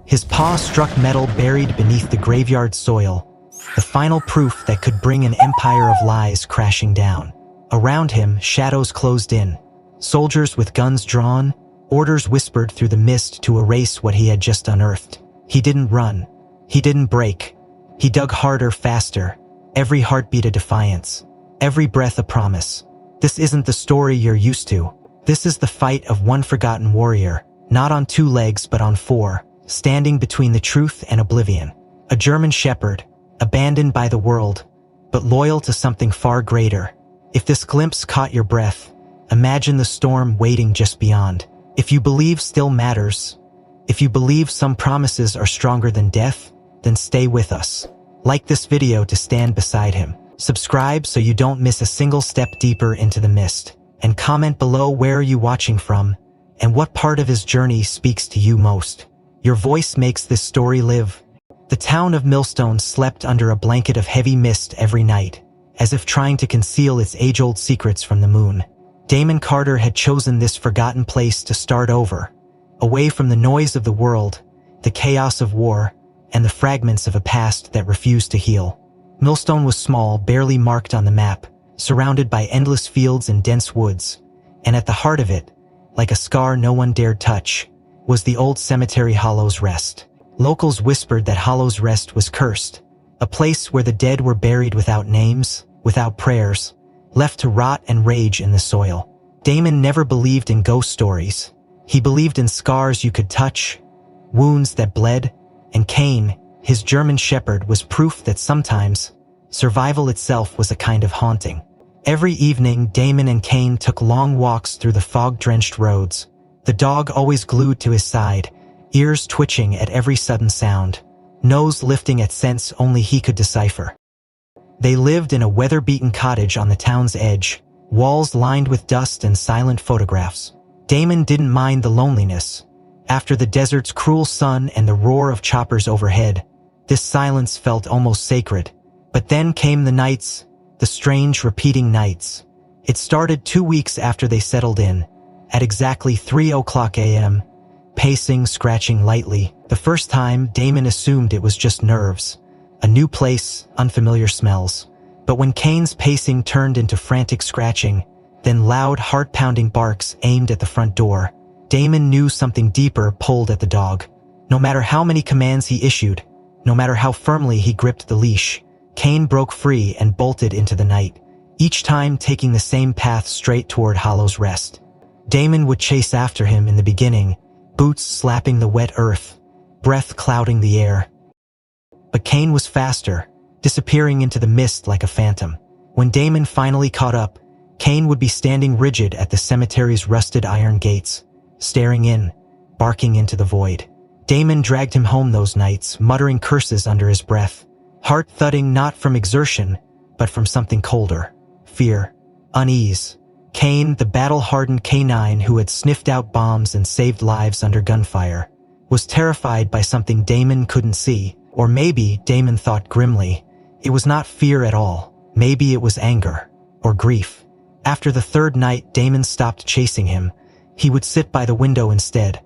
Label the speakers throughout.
Speaker 1: His paw struck metal buried beneath the graveyard soil, the final proof that could bring an empire of lies crashing down. Around him, shadows closed in. Soldiers with guns drawn, orders whispered through the mist to erase what he had just unearthed. He didn't run. He didn't break. He dug harder, faster. Every heartbeat a defiance. Every breath a promise. This isn't the story you're used to. This is the fight of one forgotten warrior, not on 2 legs but on 4, standing between the truth and oblivion. A German shepherd, abandoned by the world, but loyal to something far greater. If this glimpse caught your breath, imagine the storm waiting just beyond. If you believe still matters, if you believe some promises are stronger than death, then stay with us. Like this video to stand beside him. Subscribe so you don't miss a single step deeper into the mist. And comment below where are you watching from, and what part of his journey speaks to you most. Your voice makes this story live. The town of Millstone slept under a blanket of heavy mist every night, as if trying to conceal its age-old secrets from the moon. Damon Carter had chosen this forgotten place to start over, away from the noise of the world, the chaos of war, and the fragments of a past that refused to heal. Millstone was small, barely marked on the map, surrounded by endless fields and dense woods, and at the heart of it, like a scar no one dared touch, was the old cemetery Hollow's Rest. Locals whispered that Hollow's Rest was cursed, a place where the dead were buried without names, without prayers, left to rot and rage in the soil. Damon never believed in ghost stories. He believed in scars you could touch, wounds that bled, and Kane, his German shepherd, was proof that sometimes survival itself was a kind of haunting. Every evening, Damon and Kane took long walks through the fog-drenched roads, the dog always glued to his side, ears twitching at every sudden sound, nose lifting at scents only he could decipher. They lived in a weather-beaten cottage on the town's edge, walls lined with dust and silent photographs. Damon didn't mind the loneliness. After the desert's cruel sun and the roar of choppers overhead, this silence felt almost sacred. But then came the nights, the strange repeating nights. It started 2 weeks after they settled in, at exactly 3:00 a.m., pacing, scratching lightly. The first time, Damon assumed it was just nerves, a new place, unfamiliar smells. But when Kane's pacing turned into frantic scratching, then loud, heart-pounding barks aimed at the front door, Damon knew something deeper pulled at the dog. No matter how many commands he issued, no matter how firmly he gripped the leash, Kane broke free and bolted into the night, each time taking the same path straight toward Hollow's Rest. Damon would chase after him in the beginning, boots slapping the wet earth, breath clouding the air. But Kane was faster, disappearing into the mist like a phantom. When Damon finally caught up, Kane would be standing rigid at the cemetery's rusted iron gates, staring in, barking into the void. Damon dragged him home those nights, muttering curses under his breath, heart thudding not from exertion, but from something colder. Fear. Unease. Kane, the battle-hardened canine who had sniffed out bombs and saved lives under gunfire, was terrified by something Damon couldn't see. Or maybe, Damon thought grimly, it was not fear at all. Maybe it was anger. Or grief. After the 3rd night, Damon stopped chasing him. He would sit by the window instead,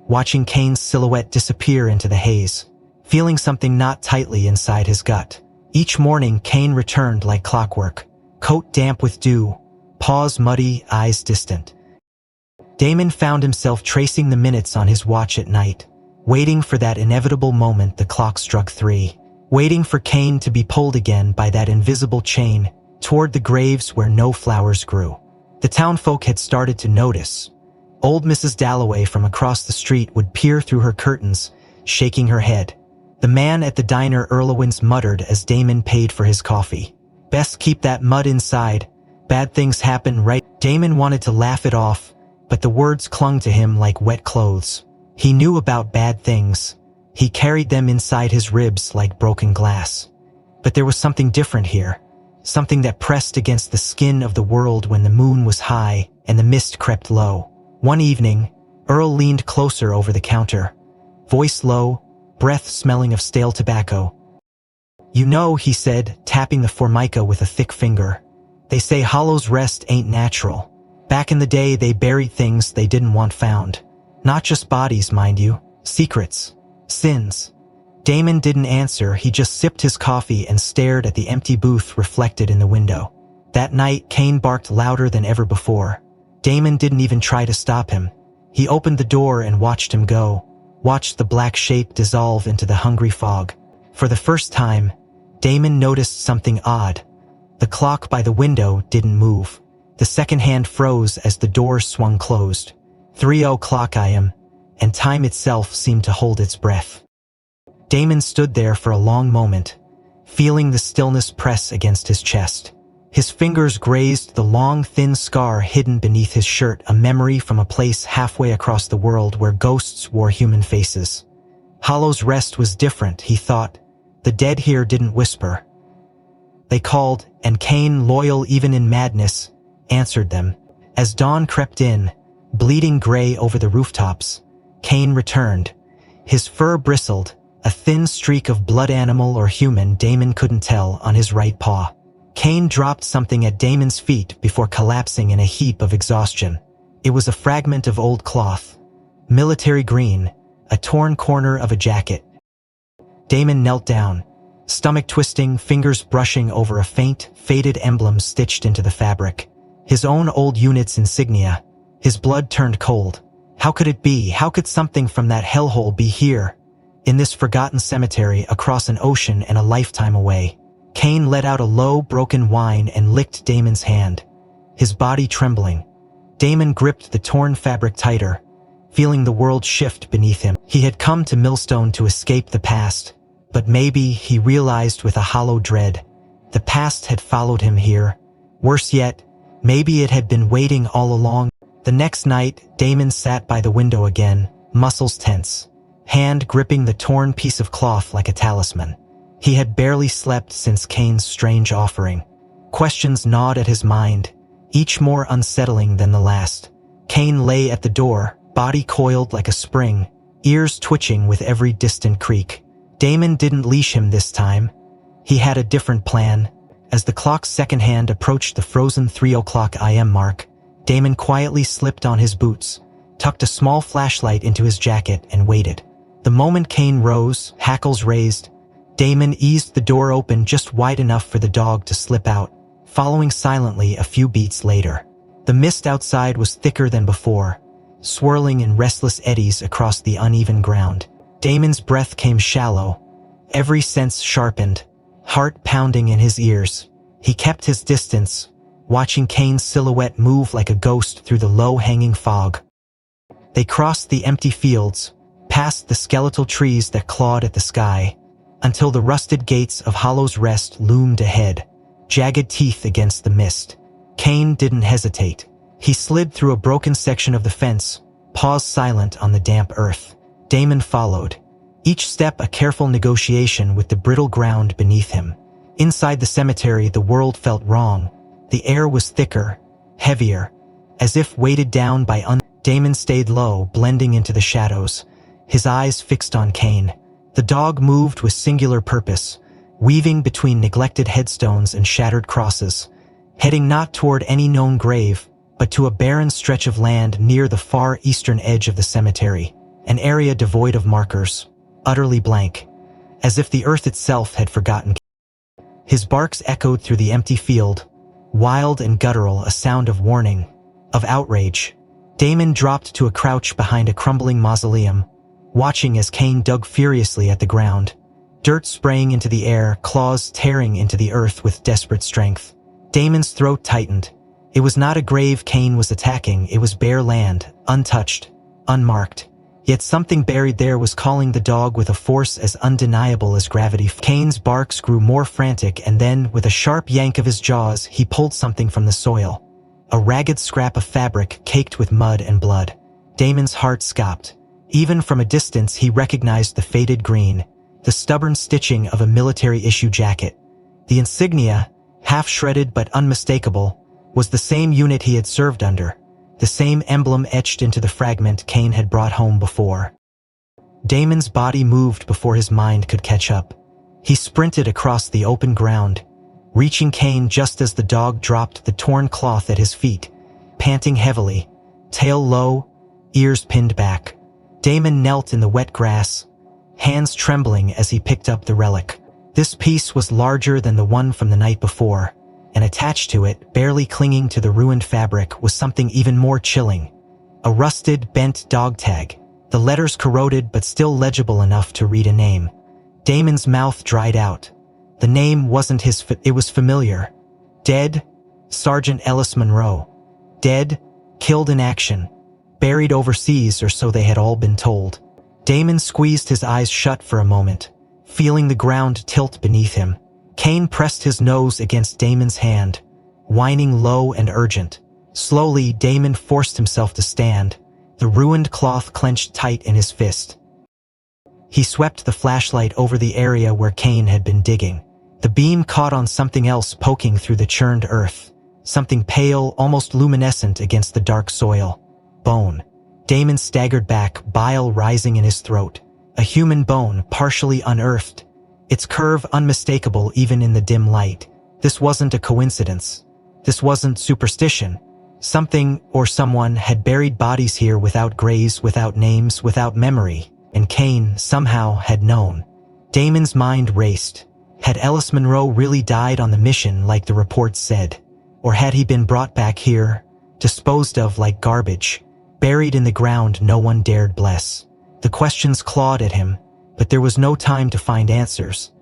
Speaker 1: watching Kane's silhouette disappear into the haze, feeling something knot tightly inside his gut. Each morning, Kane returned like clockwork, coat damp with dew, paws muddy, eyes distant. Damon found himself tracing the minutes on his watch at night, waiting for that inevitable moment the clock struck 3, waiting for Kane to be pulled again by that invisible chain toward the graves where no flowers grew. The townfolk had started to notice. Old Mrs. Dalloway from across the street would peer through her curtains, shaking her head. The man at the diner Erlewins muttered as Damon paid for his coffee. Best keep that mud inside. Bad things happen right. Damon wanted to laugh it off, but the words clung to him like wet clothes. He knew about bad things. He carried them inside his ribs like broken glass. But there was something different here. Something that pressed against the skin of the world when the moon was high and the mist crept low. One evening, Earl leaned closer over the counter, voice low, breath smelling of stale tobacco. "You know," he said, tapping the formica with a thick finger, "they say Hollow's Rest ain't natural. Back in the day they buried things they didn't want found. Not just bodies, mind you, secrets. Sins. Damon didn't answer, he just sipped his coffee and stared at the empty booth reflected in the window. That night, Kane barked louder than ever before. Damon didn't even try to stop him. He opened the door and watched him go, watched the black shape dissolve into the hungry fog. For the first time, Damon noticed something odd. The clock by the window didn't move. The second hand froze as the door swung closed. 3:00 a.m., and time itself seemed to hold its breath. Damon stood there for a long moment, feeling the stillness press against his chest. His fingers grazed the long, thin scar hidden beneath his shirt, a memory from a place halfway across the world where ghosts wore human faces. Hollow's Rest was different, he thought. The dead here didn't whisper. They called, and Kane, loyal even in madness, answered them. As dawn crept in, bleeding gray over the rooftops, Kane returned. His fur bristled, a thin streak of blood, animal or human, Damon couldn't tell, on his right paw. Kane dropped something at Damon's feet before collapsing in a heap of exhaustion. It was a fragment of old cloth. Military green, a torn corner of a jacket. Damon knelt down, stomach twisting, fingers brushing over a faint, faded emblem stitched into the fabric. His own old unit's insignia. His blood turned cold. How could it be? How could something from that hellhole be here, in this forgotten cemetery across an ocean and a lifetime away? Kane let out a low, broken whine and licked Damon's hand, his body trembling. Damon gripped the torn fabric tighter, feeling the world shift beneath him. He had come to Millstone to escape the past, but maybe, he realized with a hollow dread, the past had followed him here. Worse yet, maybe it had been waiting all along. The next night, Damon sat by the window again, muscles tense, hand gripping the torn piece of cloth like a talisman. He had barely slept since Kane's strange offering. Questions gnawed at his mind, each more unsettling than the last. Kane lay at the door, body coiled like a spring, ears twitching with every distant creak. Damon didn't leash him this time. He had a different plan. As the clock's second hand approached the frozen 3:00 a.m. mark, Damon quietly slipped on his boots, tucked a small flashlight into his jacket, and waited. The moment Kane rose, hackles raised, Damon eased the door open just wide enough for the dog to slip out, following silently a few beats later. The mist outside was thicker than before, swirling in restless eddies across the uneven ground. Damon's breath came shallow, every sense sharpened, heart pounding in his ears. He kept his distance, watching Kane's silhouette move like a ghost through the low-hanging fog. They crossed the empty fields, past the skeletal trees that clawed at the sky, until the rusted gates of Hollow's Rest loomed ahead, jagged teeth against the mist. Kane didn't hesitate. He slid through a broken section of the fence, paused silent on the damp earth. Damon followed, each step a careful negotiation with the brittle ground beneath him. Inside the cemetery, the world felt wrong. The air was thicker, heavier, as if weighted down by Damon stayed low, blending into the shadows, his eyes fixed on Kane. The dog moved with singular purpose, weaving between neglected headstones and shattered crosses, heading not toward any known grave, but to a barren stretch of land near the far eastern edge of the cemetery, an area devoid of markers, utterly blank, as if the earth itself had forgotten. His barks echoed through the empty field, wild and guttural, a sound of warning, of outrage. Damon dropped to a crouch behind a crumbling mausoleum, watching as Kane dug furiously at the ground, dirt spraying into the air, claws tearing into the earth with desperate strength. Damon's throat tightened. It was not a grave Kane was attacking, it was bare land, untouched, unmarked. Yet something buried there was calling the dog with a force as undeniable as gravity. Kane's barks grew more frantic, and then, with a sharp yank of his jaws, he pulled something from the soil. A ragged scrap of fabric caked with mud and blood. Damon's heart stopped. Even from a distance, he recognized the faded green, the stubborn stitching of a military-issue jacket. The insignia, half-shredded but unmistakable, was the same unit he had served under, the same emblem etched into the fragment Kane had brought home before. Damon's body moved before his mind could catch up. He sprinted across the open ground, reaching Kane just as the dog dropped the torn cloth at his feet, panting heavily, tail low, ears pinned back. Damon knelt in the wet grass, hands trembling as he picked up the relic. This piece was larger than the one from the night before, and attached to it, barely clinging to the ruined fabric, was something even more chilling. A rusted, bent dog tag, the letters corroded but still legible enough to read a name. Damon's mouth dried out. The name wasn't his, it was familiar. Dead, Sergeant Ellis Monroe. Dead, killed in action. Buried overseas, or so they had all been told. Damon squeezed his eyes shut for a moment, feeling the ground tilt beneath him. Kane pressed his nose against Damon's hand, whining low and urgent. Slowly, Damon forced himself to stand, the ruined cloth clenched tight in his fist. He swept the flashlight over the area where Kane had been digging. The beam caught on something else poking through the churned earth, something pale, almost luminescent against the dark soil. Bone. Damon staggered back, bile rising in his throat. A human bone, partially unearthed, its curve unmistakable even in the dim light. This wasn't a coincidence. This wasn't superstition. Something or someone had buried bodies here without graves, without names, without memory, and Kane somehow had known. Damon's mind raced. Had Ellis Monroe really died on the mission like the reports said? Or had he been brought back here, disposed of like garbage, buried in the ground no one dared bless? The questions clawed at him, but there was no time to find answers.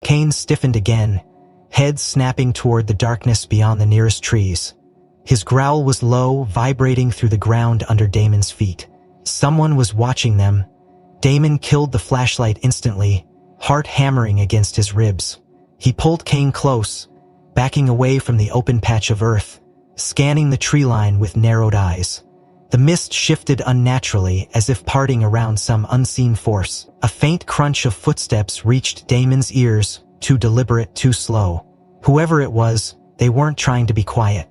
Speaker 1: Kane stiffened again, head snapping toward the darkness beyond the nearest trees. His growl was low, vibrating through the ground under Damon's feet. Someone was watching them. Damon killed the flashlight instantly, heart hammering against his ribs. He pulled Kane close, backing away from the open patch of earth, scanning the tree line with narrowed eyes. The mist shifted unnaturally, as if parting around some unseen force. A faint crunch of footsteps reached Damon's ears, too deliberate, too slow. Whoever it was, they weren't trying to be quiet.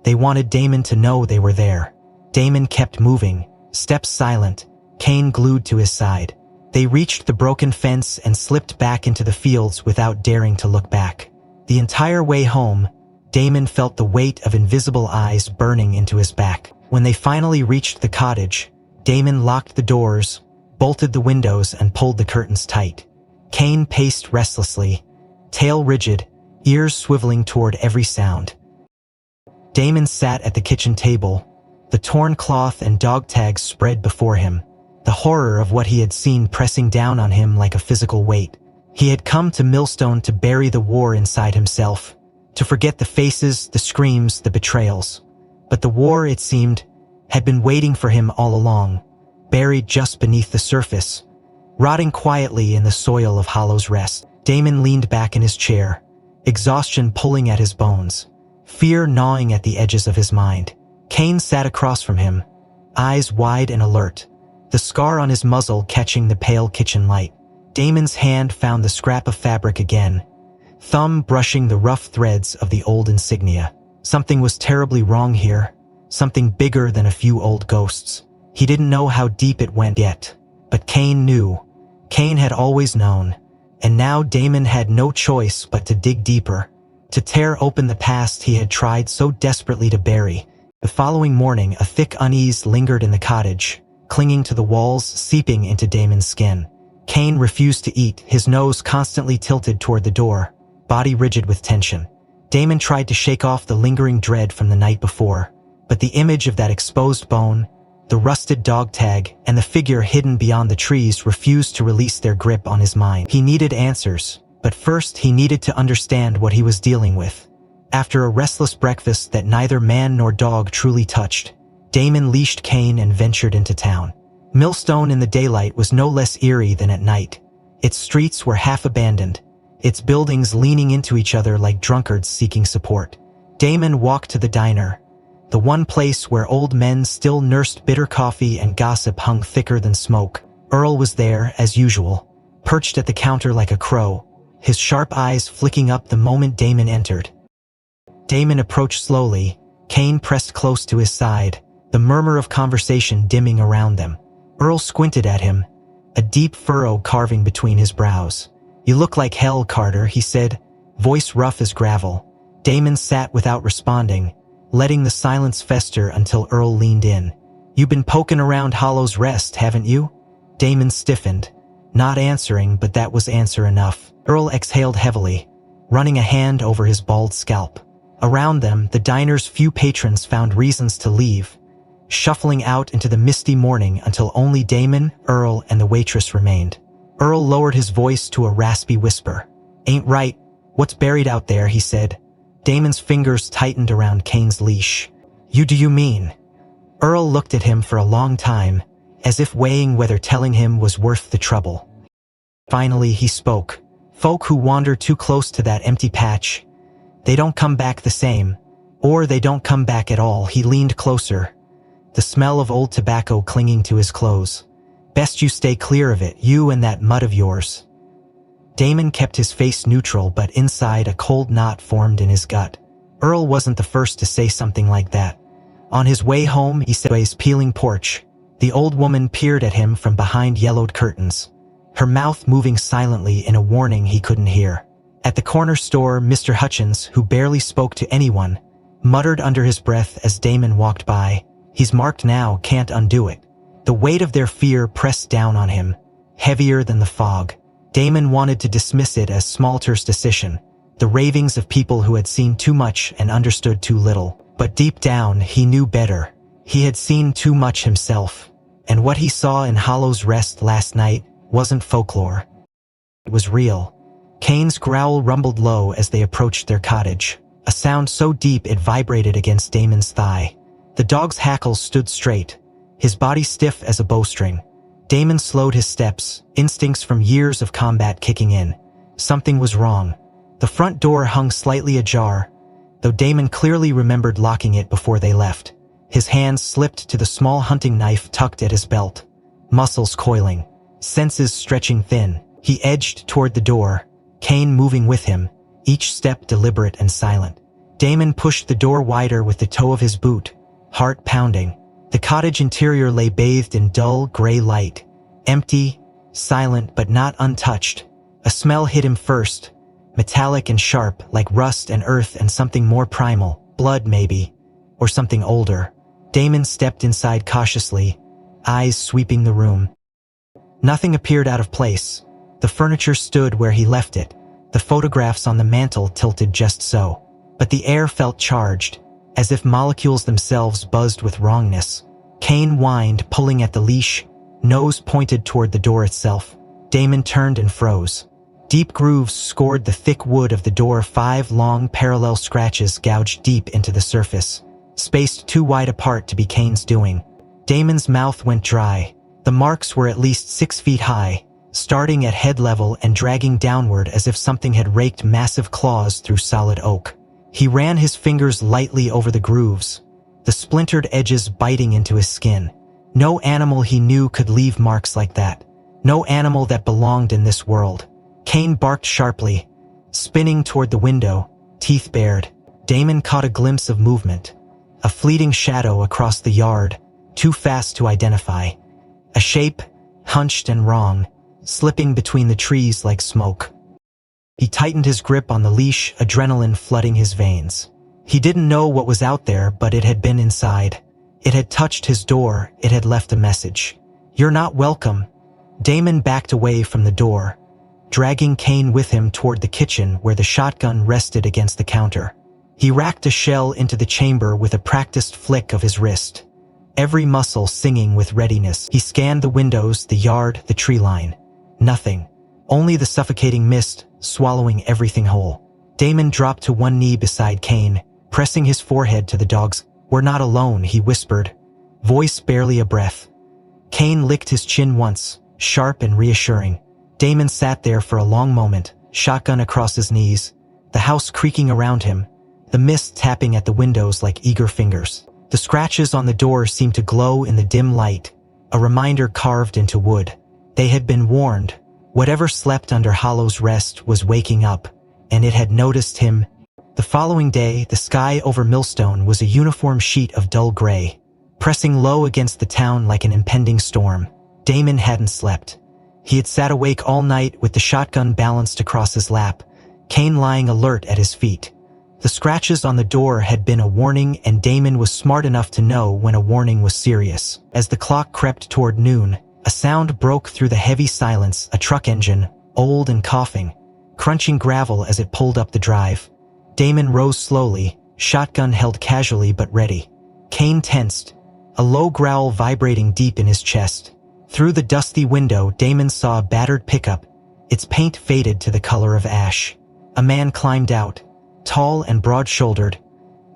Speaker 1: They wanted Damon to know they were there. Damon kept moving, steps silent, Kane glued to his side. They reached the broken fence and slipped back into the fields without daring to look back. The entire way home, Damon felt the weight of invisible eyes burning into his back. When they finally reached the cottage, Damon locked the doors, bolted the windows, and pulled the curtains tight. Kane paced restlessly, tail rigid, ears swiveling toward every sound. Damon sat at the kitchen table, the torn cloth and dog tags spread before him, the horror of what he had seen pressing down on him like a physical weight. He had come to Millstone to bury the war inside himself, to forget the faces, the screams, the betrayals. But the war, it seemed, had been waiting for him all along, buried just beneath the surface, rotting quietly in the soil of Hollow's Rest. Damon leaned back in his chair, exhaustion pulling at his bones, fear gnawing at the edges of his mind. Kane sat across from him, eyes wide and alert, the scar on his muzzle catching the pale kitchen light. Damon's hand found the scrap of fabric again, thumb brushing the rough threads of the old insignia. Something was terribly wrong here, something bigger than a few old ghosts. He didn't know how deep it went yet, but Kane knew. Kane had always known, and now Damon had no choice but to dig deeper, to tear open the past he had tried so desperately to bury. The following morning, a thick unease lingered in the cottage, clinging to the walls, seeping into Damon's skin. Kane refused to eat, his nose constantly tilted toward the door, body rigid with tension. Damon tried to shake off the lingering dread from the night before, but the image of that exposed bone, the rusted dog tag, and the figure hidden beyond the trees refused to release their grip on his mind. He needed answers, but first he needed to understand what he was dealing with. After a restless breakfast that neither man nor dog truly touched, Damon leashed Kane and ventured into town. Millstone in the daylight was no less eerie than at night. Its streets were half abandoned, its buildings leaning into each other like drunkards seeking support. Damon walked to the diner, the one place where old men still nursed bitter coffee and gossip hung thicker than smoke. Earl was there, as usual, perched at the counter like a crow, his sharp eyes flicking up the moment Damon entered. Damon approached slowly, Kane pressed close to his side, the murmur of conversation dimming around them. Earl squinted at him, a deep furrow carving between his brows. "You look like hell, Carter," he said, voice rough as gravel. Damon sat without responding, letting the silence fester until Earl leaned in. "You've been poking around Hollow's Rest, haven't you?" Damon stiffened. Not answering, but that was answer enough. Earl exhaled heavily, running a hand over his bald scalp. Around them, the diner's few patrons found reasons to leave, shuffling out into the misty morning until only Damon, Earl, and the waitress remained. Earl lowered his voice to a raspy whisper. "Ain't right. What's buried out there?" he said. Damon's fingers tightened around Kane's leash. Do you mean?" Earl looked at him for a long time, as if weighing whether telling him was worth the trouble. Finally, he spoke. "Folk who wander too close to that empty patch, they don't come back the same, or they don't come back at all." He leaned closer, the smell of old tobacco clinging to his clothes. "Best you stay clear of it, you and that mud of yours." Damon kept his face neutral, but inside a cold knot formed in his gut. Earl wasn't the first to say something like that. On his way home, he sat on his peeling porch. The old woman peered at him from behind yellowed curtains, her mouth moving silently in a warning he couldn't hear. At the corner store, Mr. Hutchins, who barely spoke to anyone, muttered under his breath as Damon walked by, "He's marked now, can't undo it." The weight of their fear pressed down on him, heavier than the fog. Damon wanted to dismiss it as Smalter's decision, the ravings of people who had seen too much and understood too little. But deep down, he knew better. He had seen too much himself, and what he saw in Hollow's Rest last night wasn't folklore. It was real. Kane's growl rumbled low as they approached their cottage, a sound so deep it vibrated against Damon's thigh. The dog's hackles stood straight, his body stiff as a bowstring. Damon slowed his steps, instincts from years of combat kicking in. Something was wrong. The front door hung slightly ajar, though Damon clearly remembered locking it before they left. His hands slipped to the small hunting knife tucked at his belt, muscles coiling, senses stretching thin. He edged toward the door, Kane moving with him, each step deliberate and silent. Damon pushed the door wider with the toe of his boot, heart pounding. The cottage interior lay bathed in dull, gray light, empty, silent but not untouched. A smell hit him first, metallic and sharp, like rust and earth and something more primal, blood maybe, or something older. Damon stepped inside cautiously, eyes sweeping the room. Nothing appeared out of place. The furniture stood where he left it, the photographs on the mantel tilted just so. But the air felt charged, as if molecules themselves buzzed with wrongness. Kane whined, pulling at the leash, nose pointed toward the door itself. Damon turned and froze. Deep grooves scored the thick wood of the door, 5 long parallel scratches gouged deep into the surface, spaced too wide apart to be Kane's doing. Damon's mouth went dry. The marks were at least 6 feet high, starting at head level and dragging downward as if something had raked massive claws through solid oak. He ran his fingers lightly over the grooves, the splintered edges biting into his skin. No animal he knew could leave marks like that. No animal that belonged in this world. Kane barked sharply, spinning toward the window, teeth bared. Damon caught a glimpse of movement, a fleeting shadow across the yard, too fast to identify. A shape, hunched and wrong, slipping between the trees like smoke. He tightened his grip on the leash, adrenaline flooding his veins. He didn't know what was out there, but it had been inside. It had touched his door, it had left a message. "You're not welcome." Damon backed away from the door, dragging Kane with him toward the kitchen where the shotgun rested against the counter. He racked a shell into the chamber with a practiced flick of his wrist, every muscle singing with readiness. He scanned the windows, the yard, the tree line. Nothing. Only the suffocating mist, swallowing everything whole. Damon dropped to one knee beside Kane, pressing his forehead to the dog's. "We're not alone," he whispered, voice barely a breath. Kane licked his chin once, sharp and reassuring. Damon sat there for a long moment, shotgun across his knees, the house creaking around him, the mist tapping at the windows like eager fingers. The scratches on the door seemed to glow in the dim light, a reminder carved into wood. They had been warned. Whatever slept under Hollow's Rest was waking up, and it had noticed him. The following day, the sky over Millstone was a uniform sheet of dull gray, pressing low against the town like an impending storm. Damon hadn't slept. He had sat awake all night with the shotgun balanced across his lap, Kane lying alert at his feet. The scratches on the door had been a warning, and Damon was smart enough to know when a warning was serious. As the clock crept toward noon, A sound broke through the heavy silence, a truck engine, old and coughing, crunching gravel as it pulled up the drive. Damon rose slowly, shotgun held casually but ready. Kane tensed, a low growl vibrating deep in his chest. Through the dusty window, Damon saw a battered pickup, its paint faded to the color of ash. A man climbed out, tall and broad-shouldered,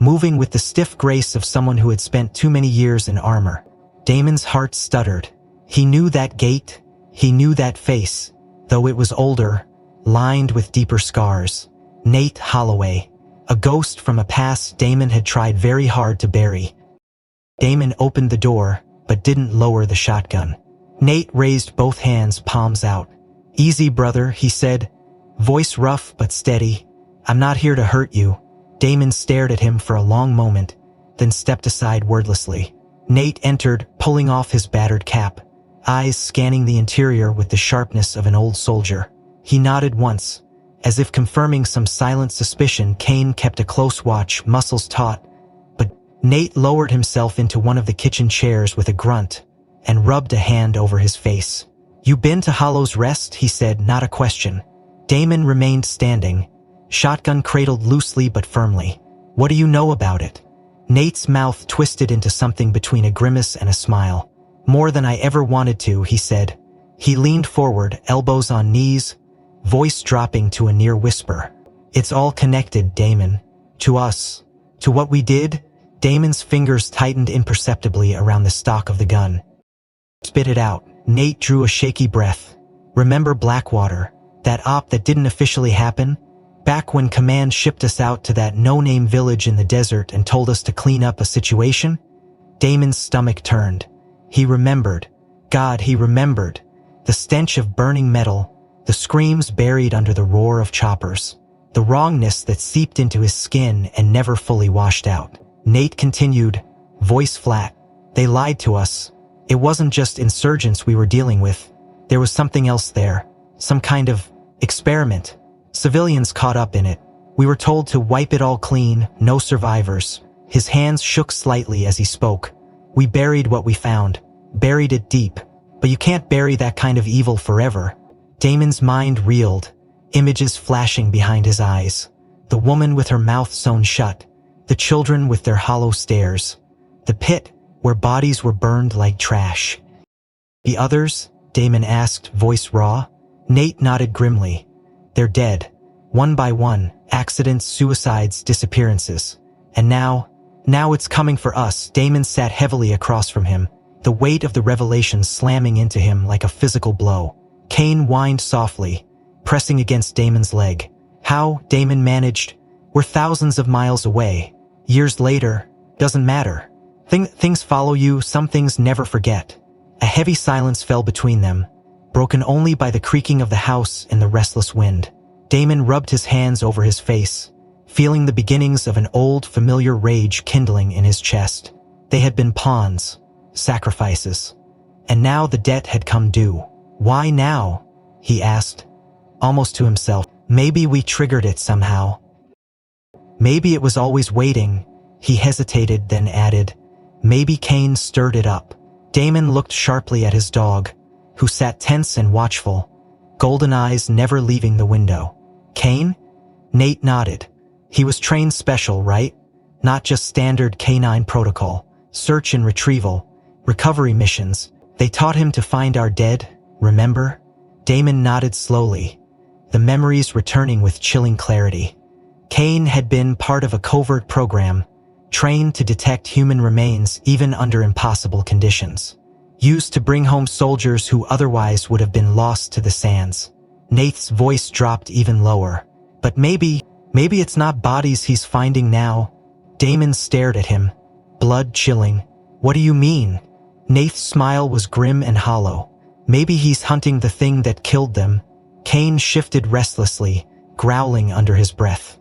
Speaker 1: moving with the stiff grace of someone who had spent too many years in armor. Damon's heart stuttered. He knew that gait, he knew that face, though it was older, lined with deeper scars. Nate Holloway, a ghost from a past Damon had tried very hard to bury. Damon opened the door, but didn't lower the shotgun. Nate raised both hands, palms out. "Easy, brother," he said, voice rough but steady. "I'm not here to hurt you." Damon stared at him for a long moment, then stepped aside wordlessly. Nate entered, pulling off his battered cap, eyes scanning the interior with the sharpness of an old soldier. He nodded once, as if confirming some silent suspicion. Kane kept a close watch, muscles taut, but Nate lowered himself into one of the kitchen chairs with a grunt and rubbed a hand over his face. "You been to Hollow's Rest?" he said, not a question. Damon remained standing, shotgun cradled loosely but firmly. "What do you know about it?" Nate's mouth twisted into something between a grimace and a smile. "More than I ever wanted to," he said. He leaned forward, elbows on knees, voice dropping to a near whisper. "It's all connected, Damon. To us. To what we did." Damon's fingers tightened imperceptibly around the stock of the gun. "Spit it out." Nate drew a shaky breath. "Remember Blackwater? That op that didn't officially happen? Back when Command shipped us out to that no-name village in the desert and told us to clean up a situation?" Damon's stomach turned. He remembered. God, he remembered. The stench of burning metal, the screams buried under the roar of choppers, the wrongness that seeped into his skin and never fully washed out. Nate continued, voice flat. "They lied to us. It wasn't just insurgents we were dealing with. There was something else there. Some kind of experiment. Civilians caught up in it. We were told to wipe it all clean, no survivors." His hands shook slightly as he spoke. "We buried what we found. Buried it deep. But you can't bury that kind of evil forever." Damon's mind reeled, images flashing behind his eyes. The woman with her mouth sewn shut. The children with their hollow stares. The pit where bodies were burned like trash. "The others?" Damon asked, voice raw. Nate nodded grimly. "They're dead. One by one, accidents, suicides, disappearances. And now it's coming for us." Damon sat heavily across from him, the weight of the revelation slamming into him like a physical blow. Kane whined softly, pressing against Damon's leg. "How?" Damon managed. "We're thousands of miles away. Years later, doesn't matter. Things follow you, some things never forget." A heavy silence fell between them, broken only by the creaking of the house and the restless wind. Damon rubbed his hands over his face, feeling the beginnings of an old, familiar rage kindling in his chest. They had been pawns, sacrifices. And now the debt had come due. "Why now?" he asked, almost to himself. "Maybe we triggered it somehow. Maybe it was always waiting." He hesitated, then added, "Maybe Kane stirred it up." Damon looked sharply at his dog, who sat tense and watchful, golden eyes never leaving the window. "Kane?" Nate nodded. "He was trained special, right? Not just standard canine protocol, search and retrieval, recovery missions. They taught him to find our dead, remember?" Damon nodded slowly, the memories returning with chilling clarity. Kane had been part of a covert program, trained to detect human remains even under impossible conditions, used to bring home soldiers who otherwise would have been lost to the sands. Nate's voice dropped even lower. "But maybe it's not bodies he's finding now." Damon stared at him, blood chilling. "What do you mean?" Nate's smile was grim and hollow. "Maybe he's hunting the thing that killed them." Kane shifted restlessly, growling under his breath.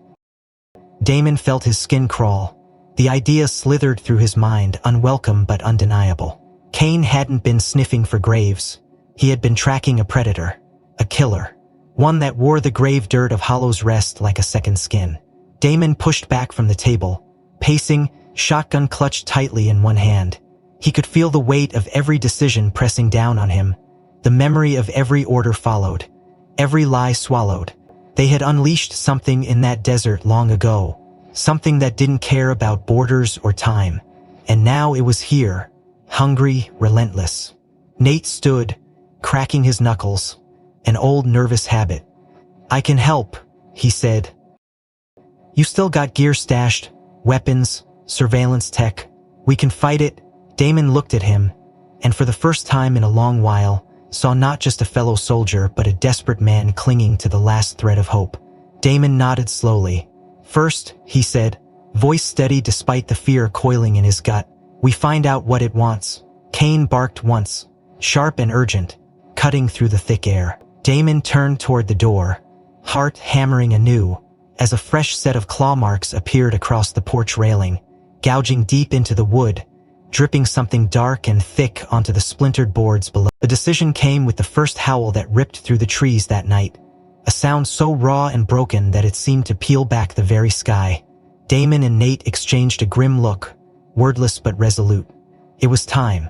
Speaker 1: Damon felt his skin crawl. The idea slithered through his mind, unwelcome but undeniable. Kane hadn't been sniffing for graves. He had been tracking a predator, a killer, one that wore the grave dirt of Hollow's Rest like a second skin. Damon pushed back from the table, pacing, shotgun clutched tightly in one hand. He could feel the weight of every decision pressing down on him. The memory of every order followed, every lie swallowed. They had unleashed something in that desert long ago, something that didn't care about borders or time. And now it was here, hungry, relentless. Nate stood, cracking his knuckles, an old nervous habit. "I can help," he said. "You still got gear stashed, weapons, surveillance tech. We can fight it." Damon looked at him, and for the first time in a long while, saw not just a fellow soldier but a desperate man clinging to the last thread of hope. Damon nodded slowly. "First," he said, voice steady despite the fear coiling in his gut, "we find out what it wants." Kane barked once, sharp and urgent, cutting through the thick air. Damon turned toward the door, heart hammering anew, as a fresh set of claw marks appeared across the porch railing, gouging deep into the wood, dripping something dark and thick onto the splintered boards below. The decision came with the first howl that ripped through the trees that night, a sound so raw and broken that it seemed to peel back the very sky. Damon and Nate exchanged a grim look, wordless but resolute. It was time.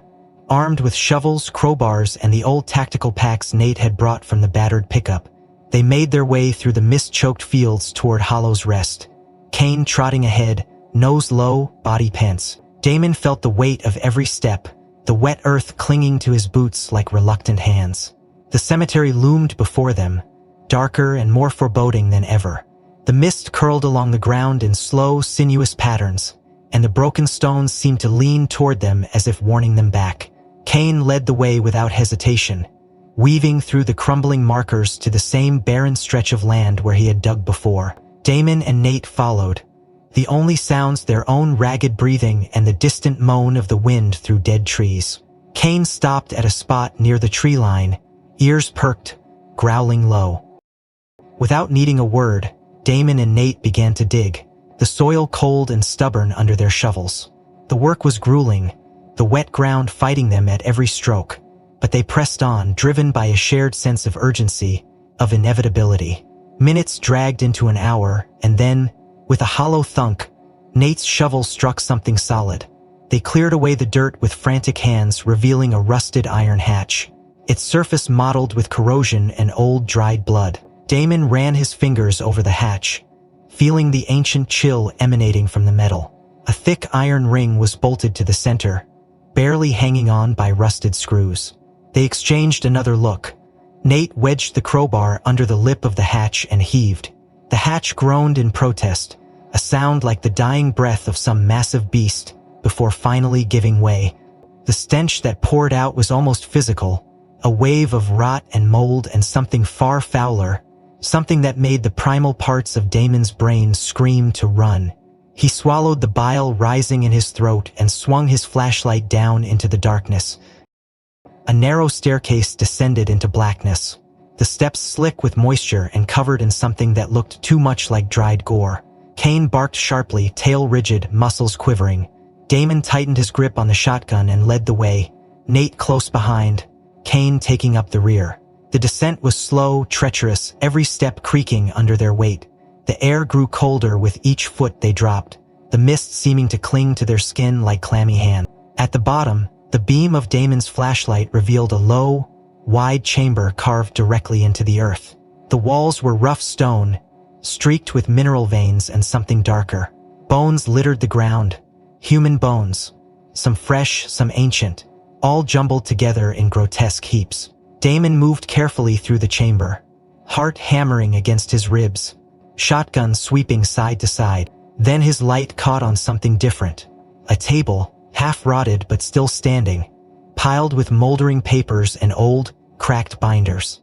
Speaker 1: Armed with shovels, crowbars, and the old tactical packs Nate had brought from the battered pickup, they made their way through the mist-choked fields toward Hollow's Rest. Kane trotting ahead, nose low, body tense. Damon felt the weight of every step, the wet earth clinging to his boots like reluctant hands. The cemetery loomed before them, darker and more foreboding than ever. The mist curled along the ground in slow, sinuous patterns, and the broken stones seemed to lean toward them as if warning them back. Kane led the way without hesitation, weaving through the crumbling markers to the same barren stretch of land where he had dug before. Damon and Nate followed, the only sounds their own ragged breathing and the distant moan of the wind through dead trees. Kane stopped at a spot near the tree line, ears perked, growling low. Without needing a word, Damon and Nate began to dig, the soil cold and stubborn under their shovels. The work was grueling, the wet ground fighting them at every stroke, but they pressed on, driven by a shared sense of urgency, of inevitability. Minutes dragged into an hour, and then, with a hollow thunk, Nate's shovel struck something solid. They cleared away the dirt with frantic hands, revealing a rusted iron hatch, its surface mottled with corrosion and old dried blood. Damon ran his fingers over the hatch, feeling the ancient chill emanating from the metal. A thick iron ring was bolted to the center, barely hanging on by rusted screws. They exchanged another look. Nate wedged the crowbar under the lip of the hatch and heaved. The hatch groaned in protest, a sound like the dying breath of some massive beast, before finally giving way. The stench that poured out was almost physical, a wave of rot and mold and something far fouler, something that made the primal parts of Damon's brain scream to run. He swallowed the bile rising in his throat and swung his flashlight down into the darkness. A narrow staircase descended into blackness, the steps slick with moisture and covered in something that looked too much like dried gore. Kane barked sharply, tail rigid, muscles quivering. Damon tightened his grip on the shotgun and led the way, Nate close behind, Kane taking up the rear. The descent was slow, treacherous, every step creaking under their weight. The air grew colder with each foot they dropped, the mist seeming to cling to their skin like clammy hands. At the bottom, the beam of Damon's flashlight revealed a low, wide chamber carved directly into the earth. The walls were rough stone, streaked with mineral veins and something darker. Bones littered the ground, human bones, some fresh, some ancient, all jumbled together in grotesque heaps. Damon moved carefully through the chamber, heart hammering against his ribs, shotgun sweeping side to side. Then his light caught on something different. A table, half-rotted but still standing, piled with moldering papers and old, cracked binders.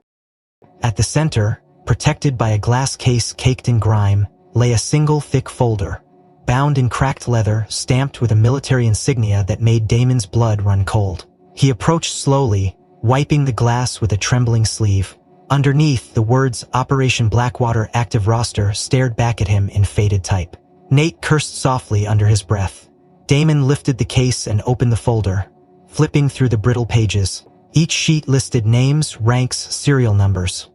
Speaker 1: At the center, protected by a glass case caked in grime, lay a single thick folder, bound in cracked leather, stamped with a military insignia that made Damon's blood run cold. He approached slowly, wiping the glass with a trembling sleeve. Underneath, the words Operation Blackwater Active Roster stared back at him in faded type. Nate cursed softly under his breath. Damon lifted the case and opened the folder, flipping through the brittle pages. Each sheet listed names, ranks, serial numbers.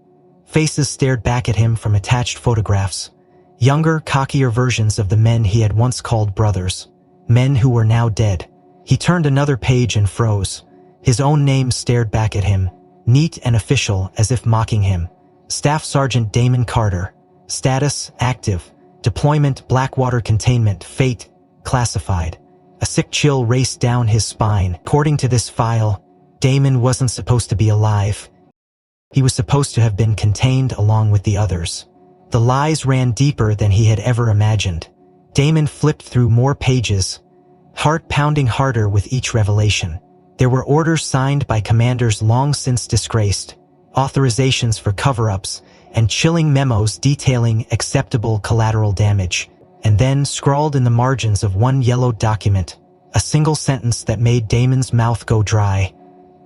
Speaker 1: Faces stared back at him from attached photographs. Younger, cockier versions of the men he had once called brothers. Men who were now dead. He turned another page and froze. His own name stared back at him, neat and official as if mocking him. Staff Sergeant Damon Carter. Status, active. Deployment, Blackwater Containment. Fate, classified. A sick chill raced down his spine. According to this file, Damon wasn't supposed to be alive. He was supposed to have been contained along with the others. The lies ran deeper than he had ever imagined. Damon flipped through more pages, heart pounding harder with each revelation. There were orders signed by commanders long since disgraced, authorizations for cover-ups, and chilling memos detailing acceptable collateral damage. And then, scrawled in the margins of one yellowed document, a single sentence that made Damon's mouth go dry.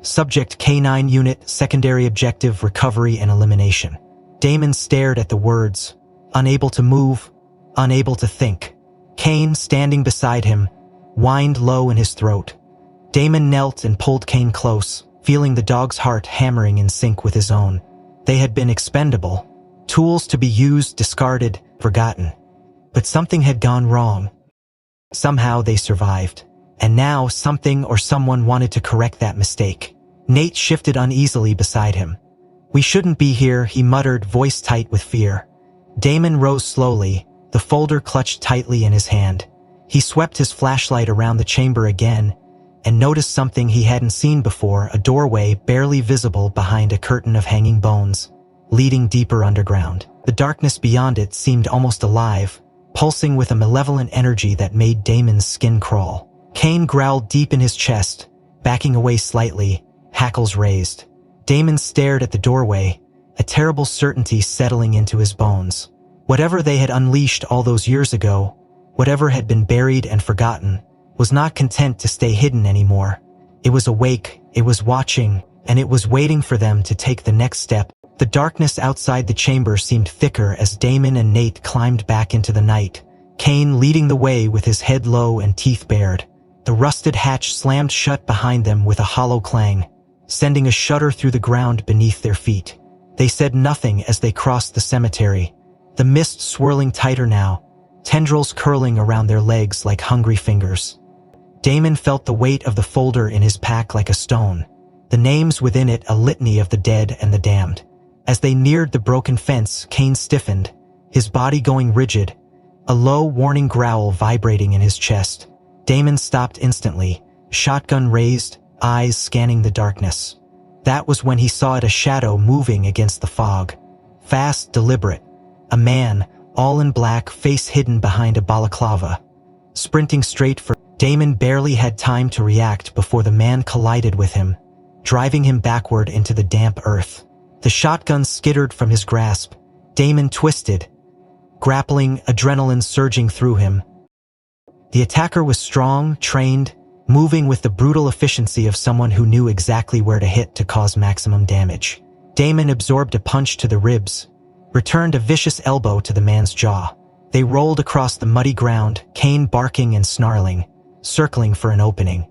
Speaker 1: Subject K9 Unit, Secondary Objective Recovery and Elimination. Damon stared at the words, unable to move, unable to think. Kane, standing beside him, whined low in his throat. Damon knelt and pulled Kane close, feeling the dog's heart hammering in sync with his own. They had been expendable, tools to be used, discarded, forgotten. But something had gone wrong. Somehow they survived. And now something or someone wanted to correct that mistake. Nate shifted uneasily beside him. "We shouldn't be here," he muttered, voice tight with fear. Damon rose slowly, the folder clutched tightly in his hand. He swept his flashlight around the chamber again and noticed something he hadn't seen before, a doorway barely visible behind a curtain of hanging bones, leading deeper underground. The darkness beyond it seemed almost alive, pulsing with a malevolent energy that made Damon's skin crawl. Kane growled deep in his chest, backing away slightly, hackles raised. Damon stared at the doorway, a terrible certainty settling into his bones. Whatever they had unleashed all those years ago, whatever had been buried and forgotten, was not content to stay hidden anymore. It was awake, it was watching, and it was waiting for them to take the next step. The darkness outside the chamber seemed thicker as Damon and Nate climbed back into the night, Kane leading the way with his head low and teeth bared. The rusted hatch slammed shut behind them with a hollow clang, sending a shudder through the ground beneath their feet. They said nothing as they crossed the cemetery, the mist swirling tighter now, tendrils curling around their legs like hungry fingers. Damon felt the weight of the folder in his pack like a stone, the names within it a litany of the dead and the damned. As they neared the broken fence, Kane stiffened, his body going rigid, a low, warning growl vibrating in his chest. Damon stopped instantly, shotgun raised, eyes scanning the darkness. That was when he saw it, a shadow moving against the fog. Fast, deliberate. A man, all in black, face hidden behind a balaclava. Sprinting straight for Damon barely had time to react before the man collided with him, driving him backward into the damp earth. The shotgun skittered from his grasp. Damon twisted, grappling, adrenaline surging through him. The attacker was strong, trained, moving with the brutal efficiency of someone who knew exactly where to hit to cause maximum damage. Damon absorbed a punch to the ribs, returned a vicious elbow to the man's jaw. They rolled across the muddy ground, Kane barking and snarling, circling for an opening.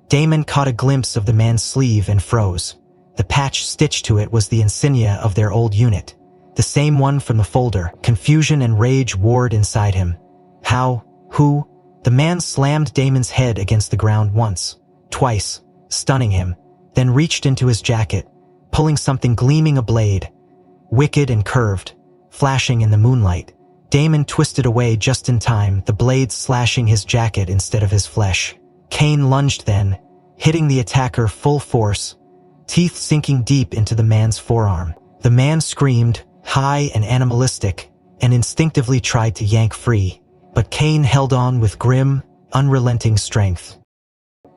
Speaker 1: Damon caught a glimpse of the man's sleeve and froze. The patch stitched to it was the insignia of their old unit, the same one from the folder. Confusion and rage warred inside him. How? Who? The man slammed Damon's head against the ground once, twice, stunning him, then reached into his jacket, pulling something gleaming, a blade, wicked and curved, flashing in the moonlight. Damon twisted away just in time, the blade slashing his jacket instead of his flesh. Kane lunged then, hitting the attacker full force, teeth sinking deep into the man's forearm. The man screamed, high and animalistic, and instinctively tried to yank free, but Kane held on with grim, unrelenting strength.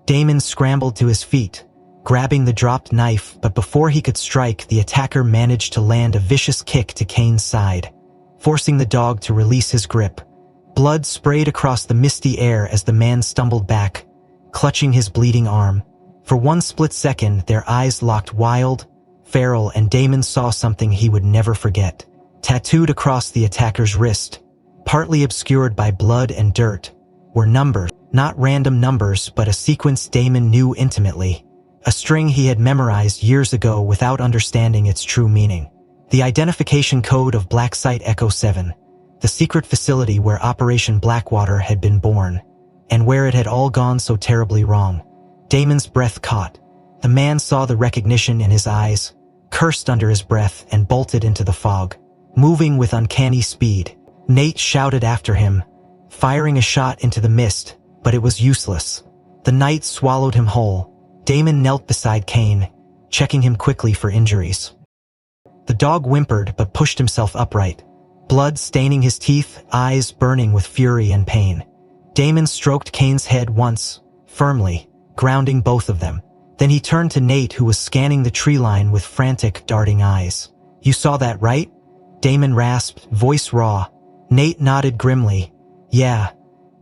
Speaker 1: Damon scrambled to his feet, grabbing the dropped knife, but before he could strike, the attacker managed to land a vicious kick to Kane's side, forcing the dog to release his grip. Blood sprayed across the misty air as the man stumbled back, clutching his bleeding arm. For one split second, their eyes locked, wild, feral, and Damon saw something he would never forget. Tattooed across the attacker's wrist, partly obscured by blood and dirt, were numbers, not random numbers, but a sequence Damon knew intimately, a string he had memorized years ago without understanding its true meaning. The identification code of Black Site Echo 7, the secret facility where Operation Blackwater had been born. and where it had all gone so terribly wrong. Damon's breath caught. The man saw the recognition in his eyes, cursed under his breath, and bolted into the fog. Moving with uncanny speed, Nate shouted after him, firing a shot into the mist, but it was useless. The night swallowed him whole. Damon knelt beside Kane, checking him quickly for injuries. The dog whimpered but pushed himself upright, blood staining his teeth, eyes burning with fury and pain. Damon stroked Kane's head once, firmly, grounding both of them. Then he turned to Nate, who was scanning the tree line with frantic, darting eyes. "You saw that, right?" Damon rasped, voice raw. Nate nodded grimly. "Yeah.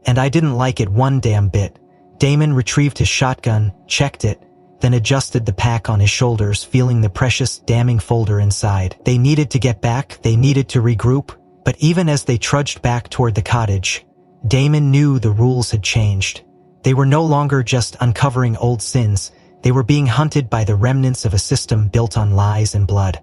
Speaker 1: And I didn't like it one damn bit." Damon retrieved his shotgun, checked it, then adjusted the pack on his shoulders, feeling the precious, damning folder inside. They needed to get back, they needed to regroup, but even as they trudged back toward the cottage, Damon knew the rules had changed. They were no longer just uncovering old sins, they were being hunted by the remnants of a system built on lies and blood.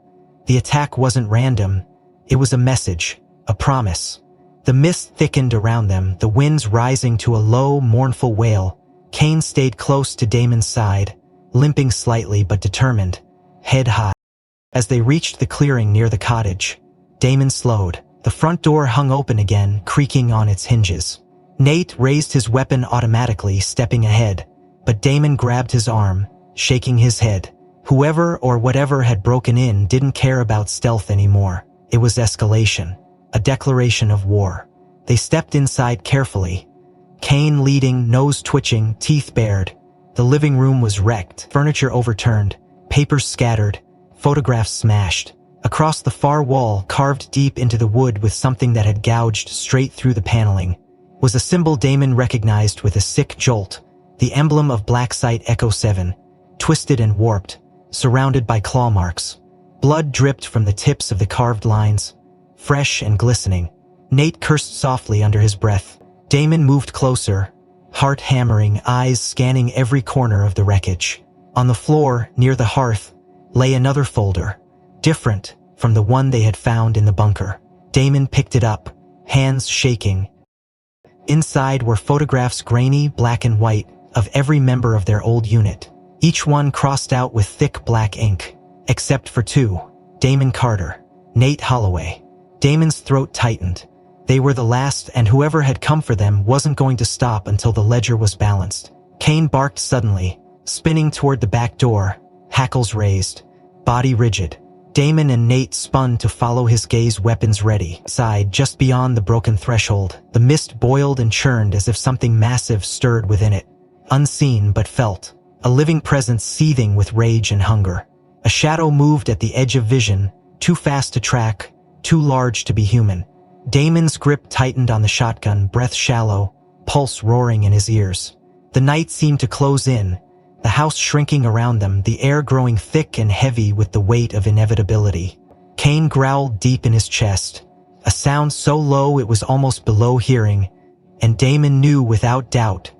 Speaker 1: The attack wasn't random, it was a message, a promise. The mist thickened around them, the winds rising to a low, mournful wail. Kane stayed close to Damon's side, limping slightly but determined, head high. As they reached the clearing near the cottage, Damon slowed. The front door hung open again, creaking on its hinges. Nate raised his weapon automatically, stepping ahead, but Damon grabbed his arm, shaking his head. Whoever or whatever had broken in didn't care about stealth anymore. It was escalation, a declaration of war. They stepped inside carefully, Kane leading, nose twitching, teeth bared. The living room was wrecked, furniture overturned, papers scattered, photographs smashed. Across the far wall, carved deep into the wood with something that had gouged straight through the paneling, was a symbol Damon recognized with a sick jolt, the emblem of BlackSite Echo 7, twisted and warped, surrounded by claw marks. Blood dripped from the tips of the carved lines, fresh and glistening. Nate cursed softly under his breath. Damon moved closer, heart hammering, eyes scanning every corner of the wreckage. On the floor, near the hearth, lay another folder, different from the one they had found in the bunker. Damon picked it up, hands shaking. Inside were photographs, grainy, black and white, of every member of their old unit, each one crossed out with thick black ink, except for two: Damon Carter, Nate Holloway. Damon's throat tightened. They were the last, and whoever had come for them wasn't going to stop until the ledger was balanced. Kane barked suddenly, spinning toward the back door, hackles raised, body rigid. Damon and Nate spun to follow his gaze, weapons ready. Inside, just beyond the broken threshold, the mist boiled and churned as if something massive stirred within it. Unseen but felt, a living presence seething with rage and hunger. A shadow moved at the edge of vision, too fast to track, too large to be human. Damon's grip tightened on the shotgun, breath shallow, pulse roaring in his ears. The night seemed to close in, the house shrinking around them, the air growing thick and heavy with the weight of inevitability. Kane growled deep in his chest, a sound so low it was almost below hearing, and Damon knew without doubt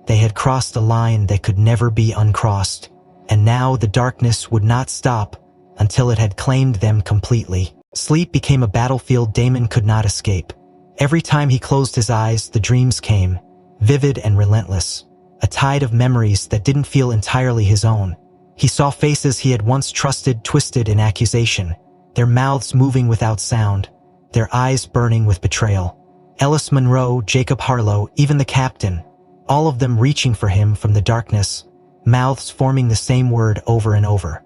Speaker 1: they had crossed a line that could never be uncrossed, and now the darkness would not stop until it had claimed them completely. Sleep became a battlefield Damon could not escape. Every time he closed his eyes, the dreams came, vivid and relentless, a tide of memories that didn't feel entirely his own. He saw faces he had once trusted twisted in accusation, their mouths moving without sound, their eyes burning with betrayal. Ellis Monroe, Jacob Harlow, even the captain, all of them reaching for him from the darkness, mouths forming the same word over and over.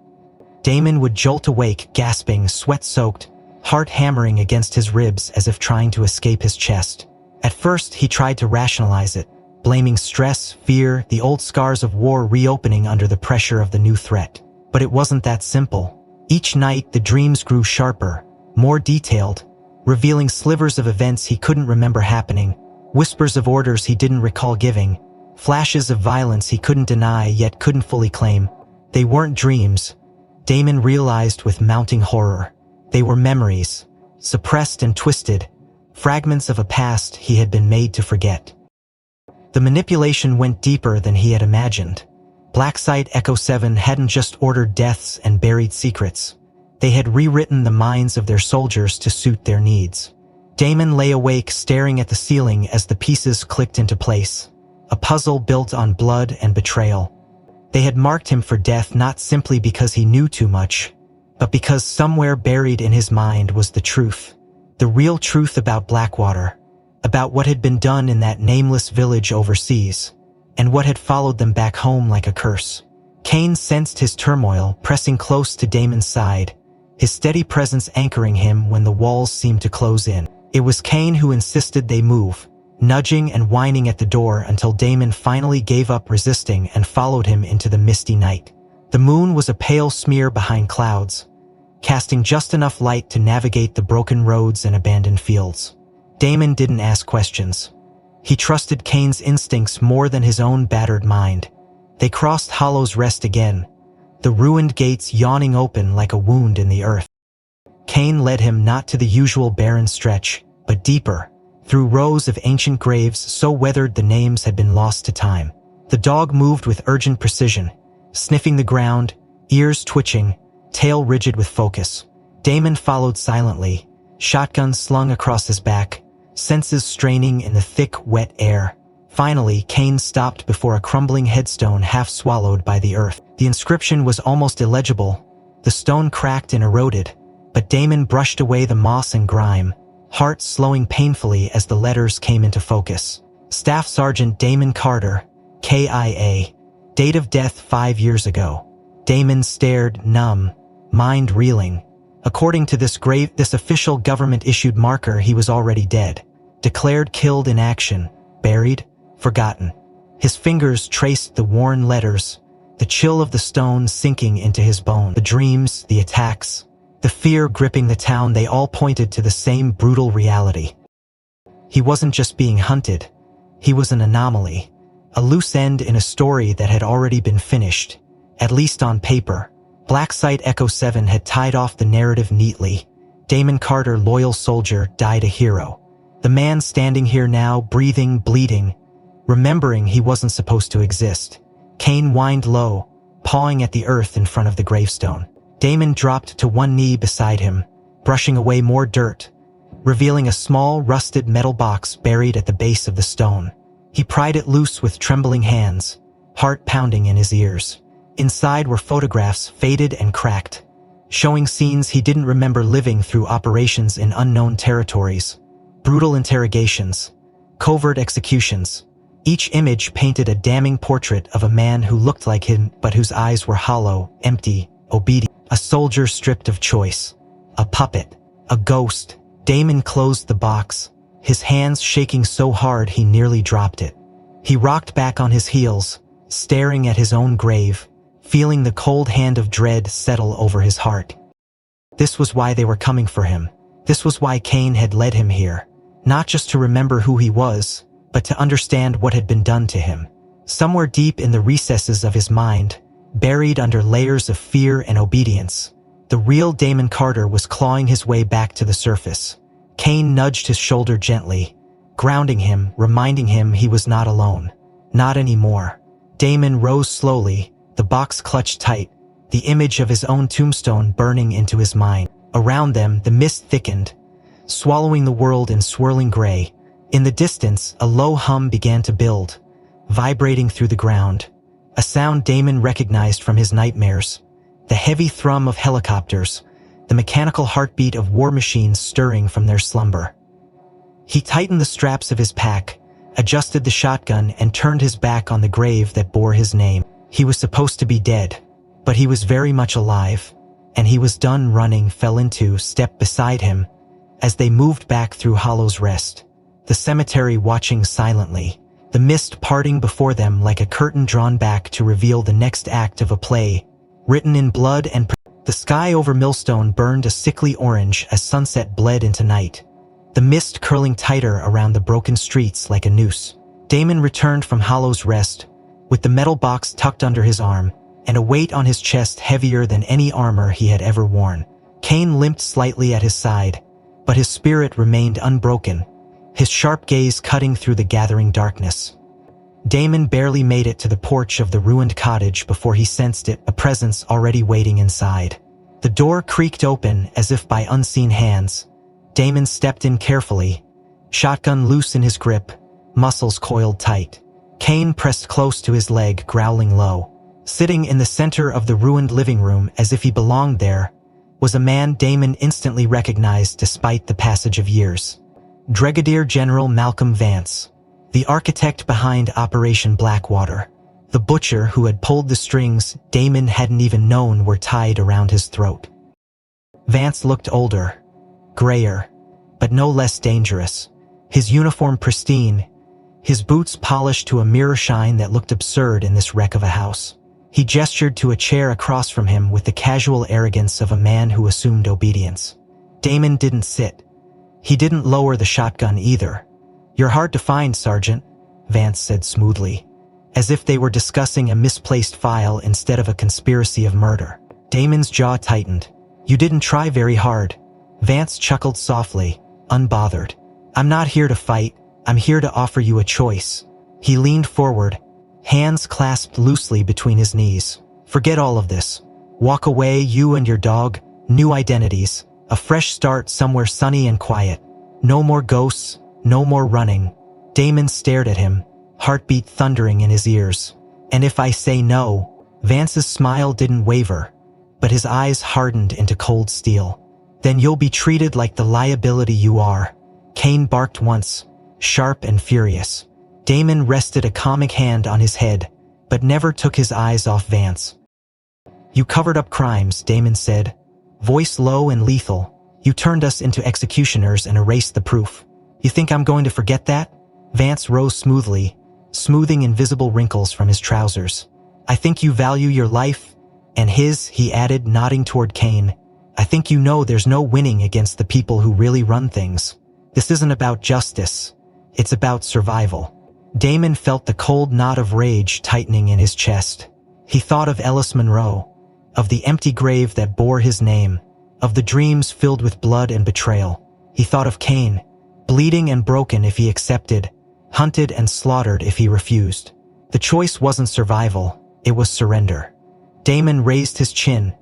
Speaker 1: Damon would jolt awake, gasping, sweat-soaked, heart hammering against his ribs as if trying to escape his chest. At first, he tried to rationalize it, blaming stress, fear, the old scars of war reopening under the pressure of the new threat. But it wasn't that simple. Each night, the dreams grew sharper, more detailed, revealing slivers of events he couldn't remember happening, whispers of orders he didn't recall giving, flashes of violence he couldn't deny yet couldn't fully claim. They weren't dreams, Damon realized with mounting horror. They were memories, suppressed and twisted, fragments of a past he had been made to forget. The manipulation went deeper than he had imagined. BlackSite Echo 7 hadn't just ordered deaths and buried secrets. They had rewritten the minds of their soldiers to suit their needs. Damon lay awake, staring at the ceiling as the pieces clicked into place. a puzzle built on blood and betrayal. They had marked him for death not simply because he knew too much, but because somewhere buried in his mind was the truth. The real truth about Blackwater, about what had been done in that nameless village overseas, and what had followed them back home like a curse. Kane sensed his turmoil, pressing close to Damon's side, his steady presence anchoring him when the walls seemed to close in. It was Kane who insisted they move, nudging and whining at the door until Damon finally gave up resisting and followed him into the misty night. The moon was a pale smear behind clouds, casting just enough light to navigate the broken roads and abandoned fields. Damon didn't ask questions. He trusted Kane's instincts more than his own battered mind. They crossed Hollow's Rest again, the ruined gates yawning open like a wound in the earth. Kane led him not to the usual barren stretch, but deeper, through rows of ancient graves so weathered the names had been lost to time. The dog moved with urgent precision, sniffing the ground, ears twitching, tail rigid with focus. Damon followed silently, shotgun slung across his back, senses straining in the thick, wet air. Finally, Kane stopped before a crumbling headstone half swallowed by the earth. The inscription was almost illegible. The stone cracked and eroded, but Damon brushed away the moss and grime, heart slowing painfully as the letters came into focus. Staff Sergeant Damon Carter, KIA. Date of death 5 years ago. Damon stared, numb, mind reeling. According to this official government-issued marker, he was already dead. Declared killed in action, buried, forgotten. His fingers traced the worn letters, the chill of the stone sinking into his bone. The dreams, the attacks, the fear gripping the town, they all pointed to the same brutal reality. He wasn't just being hunted. He was an anomaly, a loose end in a story that had already been finished, at least on paper. Black Site Echo 7 had tied off the narrative neatly. Damon Carter, loyal soldier, died a hero. The man standing here now, breathing, bleeding, remembering he wasn't supposed to exist. Kane whined low, pawing at the earth in front of the gravestone. Damon dropped to one knee beside him, brushing away more dirt, revealing a small, rusted metal box buried at the base of the stone. He pried it loose with trembling hands, heart pounding in his ears. Inside were photographs, faded and cracked, showing scenes he didn't remember living through operations in unknown territories. Brutal interrogations, covert executions. Each image painted a damning portrait of a man who looked like him but whose eyes were hollow, empty, obedient. A soldier stripped of choice. A puppet. A ghost. Damon closed the box, his hands shaking so hard he nearly dropped it. He rocked back on his heels, staring at his own grave, feeling the cold hand of dread settle over his heart. This was why they were coming for him. This was why Kane had led him here. Not just to remember who he was, but to understand what had been done to him. Somewhere deep in the recesses of his mind, buried under layers of fear and obedience, the real Damon Carter was clawing his way back to the surface. Kane nudged his shoulder gently, grounding him, reminding him he was not alone. Not anymore. Damon rose slowly, the box clutched tight, the image of his own tombstone burning into his mind. Around them, the mist thickened, swallowing the world in swirling gray. In the distance, a low hum began to build, vibrating through the ground. A sound Damon recognized from his nightmares. The heavy thrum of helicopters, the mechanical heartbeat of war machines stirring from their slumber. He tightened the straps of his pack, adjusted the shotgun, and turned his back on the grave that bore his name. He was supposed to be dead, but he was very much alive, and he was done running. Fell into step beside him as they moved back through Hollow's Rest, the cemetery watching silently, the mist parting before them like a curtain drawn back to reveal the next act of a play, written in blood and the sky over Millstone burned a sickly orange as sunset bled into night, the mist curling tighter around the broken streets like a noose. Damon returned from Hollow's Rest, with the metal box tucked under his arm, and a weight on his chest heavier than any armor he had ever worn. Kane limped slightly at his side, but his spirit remained unbroken, his sharp gaze cutting through the gathering darkness. Damon barely made it to the porch of the ruined cottage before he sensed it, a presence already waiting inside. The door creaked open as if by unseen hands. Damon stepped in carefully, shotgun loose in his grip, muscles coiled tight. Cain pressed close to his leg, growling low. Sitting in the center of the ruined living room as if he belonged there was a man Damon instantly recognized despite the passage of years. Brigadier General Malcolm Vance, the architect behind Operation Blackwater, the butcher who had pulled the strings Damon hadn't even known were tied around his throat. Vance looked older, grayer, but no less dangerous. His uniform pristine, his boots polished to a mirror shine that looked absurd in this wreck of a house. He gestured to a chair across from him with the casual arrogance of a man who assumed obedience. Damon didn't sit. He didn't lower the shotgun either. "You're hard to find, Sergeant," Vance said smoothly, as if they were discussing a misplaced file instead of a conspiracy of murder. Damon's jaw tightened. "You didn't try very hard." Vance chuckled softly, unbothered. "I'm not here to fight. I'm here to offer you a choice." He leaned forward, hands clasped loosely between his knees. "Forget all of this. Walk away, you and your dog, new identities, a fresh start somewhere sunny and quiet. No more ghosts, no more running." Damon stared at him, heartbeat thundering in his ears. "And if I say no?" Vance's smile didn't waver, but his eyes hardened into cold steel. "Then you'll be treated like the liability you are." Cain barked once, sharp and furious. Damon rested a comic hand on his head, but never took his eyes off Vance. "You covered up crimes," Damon said, voice low and lethal. "You turned us into executioners and erased the proof. You think I'm going to forget that?" Vance rose smoothly, smoothing invisible wrinkles from his trousers. "I think you value your life, and his," he added, nodding toward Cain. "I think you know there's no winning against the people who really run things. This isn't about justice. It's about survival." Damon felt the cold knot of rage tightening in his chest. He thought of Ellis Monroe, of the empty grave that bore his name, of the dreams filled with blood and betrayal. He thought of Cain, bleeding and broken if he accepted, hunted and slaughtered if he refused. The choice wasn't survival, it was surrender. Damon raised his chin,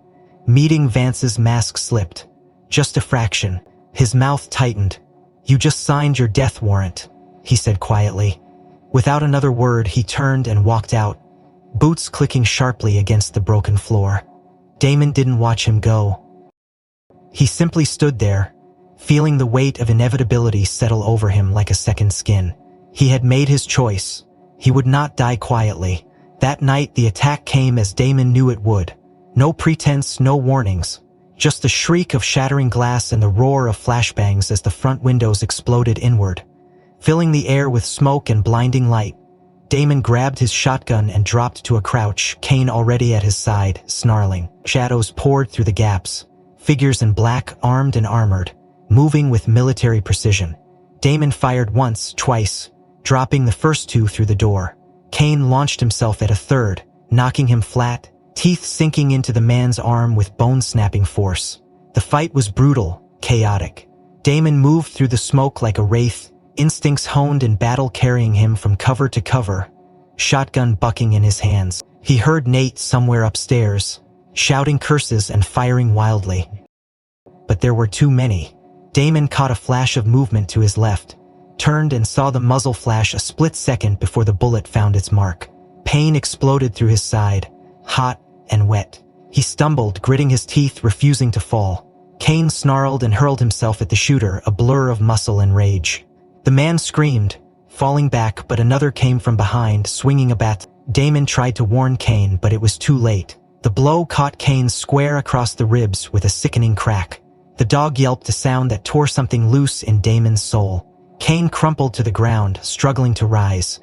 Speaker 1: meeting Vance's mask slipped. Just a fraction. His mouth tightened. "You just signed your death warrant," he said quietly. Without another word, he turned and walked out, boots clicking sharply against the broken floor. Damon didn't watch him go. He simply stood there, feeling the weight of inevitability settle over him like a second skin. He had made his choice. He would not die quietly. That night the attack came as Damon knew it would. No pretense, no warnings. Just the shriek of shattering glass and the roar of flashbangs as the front windows exploded inward, filling the air with smoke and blinding light. Damon grabbed his shotgun and dropped to a crouch, Cain already at his side, snarling. Shadows poured through the gaps, figures in black, armed and armored, moving with military precision. Damon fired once, twice, dropping the first two through the door. Cain launched himself at a third, knocking him flat, teeth sinking into the man's arm with bone-snapping force. The fight was brutal, chaotic. Damon moved through the smoke like a wraith, instincts honed in battle carrying him from cover to cover, shotgun bucking in his hands. He heard Nate somewhere upstairs, shouting curses and firing wildly. But there were too many. Damon caught a flash of movement to his left, turned and saw the muzzle flash a split second before the bullet found its mark. Pain exploded through his side, hot and wet. He stumbled, gritting his teeth, refusing to fall. Cain snarled and hurled himself at the shooter, a blur of muscle and rage. The man screamed, falling back, but another came from behind, swinging a bat. Damon tried to warn Cain, but it was too late. The blow caught Cain square across the ribs with a sickening crack. The dog yelped, a sound that tore something loose in Damon's soul. Cain crumpled to the ground, struggling to rise,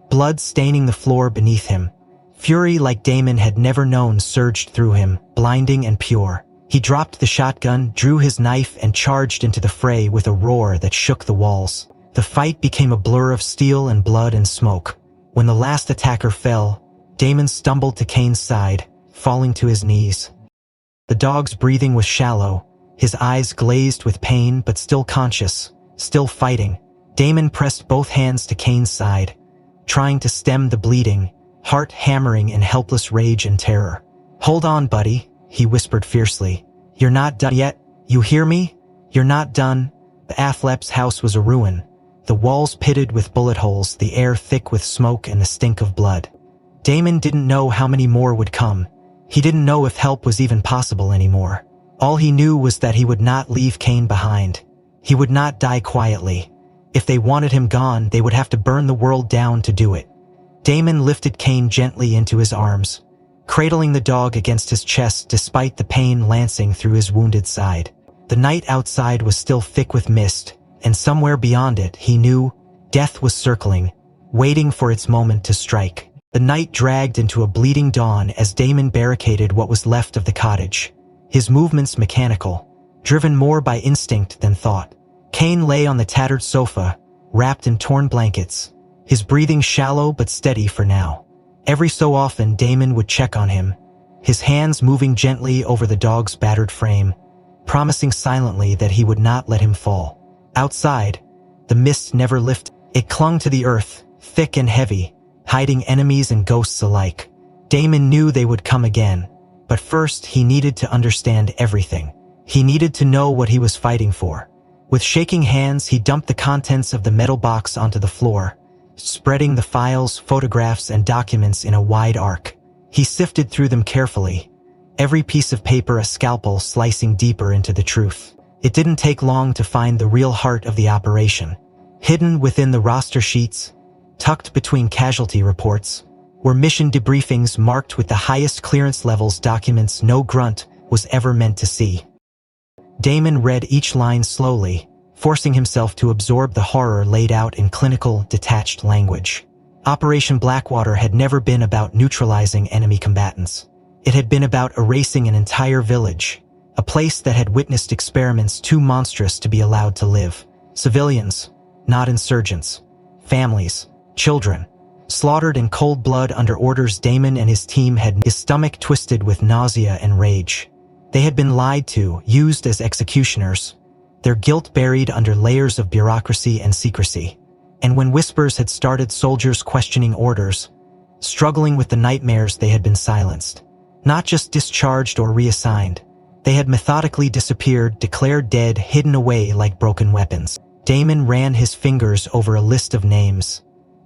Speaker 1: blood staining the floor beneath him. Fury like Damon had never known surged through him, blinding and pure. He dropped the shotgun, drew his knife, and charged into the fray with a roar that shook the walls. The fight became a blur of steel and blood and smoke. When the last attacker fell, Damon stumbled to Cain's side, falling to his knees. The dog's breathing was shallow, his eyes glazed with pain but still conscious, still fighting. Damon pressed both hands to Cain's side, trying to stem the bleeding, heart hammering in helpless rage and terror. "Hold on, buddy," he whispered fiercely. "You're not done yet. You hear me? You're not done." The Athleps' house was a ruin. the walls pitted with bullet holes, the air thick with smoke and the stink of blood. Damon didn't know how many more would come. He didn't know if help was even possible anymore. All he knew was that he would not leave Kane behind. He would not die quietly. If they wanted him gone, they would have to burn the world down to do it. Damon lifted Kane gently into his arms, cradling the dog against his chest despite the pain lancing through his wounded side. The night outside was still thick with mist, and somewhere beyond it, he knew, death was circling, waiting for its moment to strike. The night dragged into a bleeding dawn as Damon barricaded what was left of the cottage, his movements mechanical, driven more by instinct than thought. Kane lay on the tattered sofa, wrapped in torn blankets, his breathing shallow but steady for now. Every so often Damon would check on him, his hands moving gently over the dog's battered frame, promising silently that he would not let him fall. Outside, the mist never lifted. It clung to the earth, thick and heavy, hiding enemies and ghosts alike. Damon knew they would come again, but first he needed to understand everything. He needed to know what he was fighting for. With shaking hands, he dumped the contents of the metal box onto the floor, spreading the files, photographs, and documents in a wide arc. He sifted through them carefully, every piece of paper a scalpel slicing deeper into the truth. It didn't take long to find the real heart of the operation. Hidden within the roster sheets, tucked between casualty reports, were mission debriefings marked with the highest clearance levels, documents no grunt was ever meant to see. Damon read each line slowly, forcing himself to absorb the horror laid out in clinical, detached language. Operation Blackwater had never been about neutralizing enemy combatants. It had been about erasing an entire village, a place that had witnessed experiments too monstrous to be allowed to live. Civilians, not insurgents. Families, children, slaughtered in cold blood under orders Damon and his team had, his stomach twisted with nausea and rage. They had been lied to, used as executioners, their guilt buried under layers of bureaucracy and secrecy. And when whispers had started, soldiers questioning orders, struggling with the nightmares, they had been silenced. Not just discharged or reassigned. They had methodically disappeared, declared dead, hidden away like broken weapons. Damon ran his fingers over a list of names.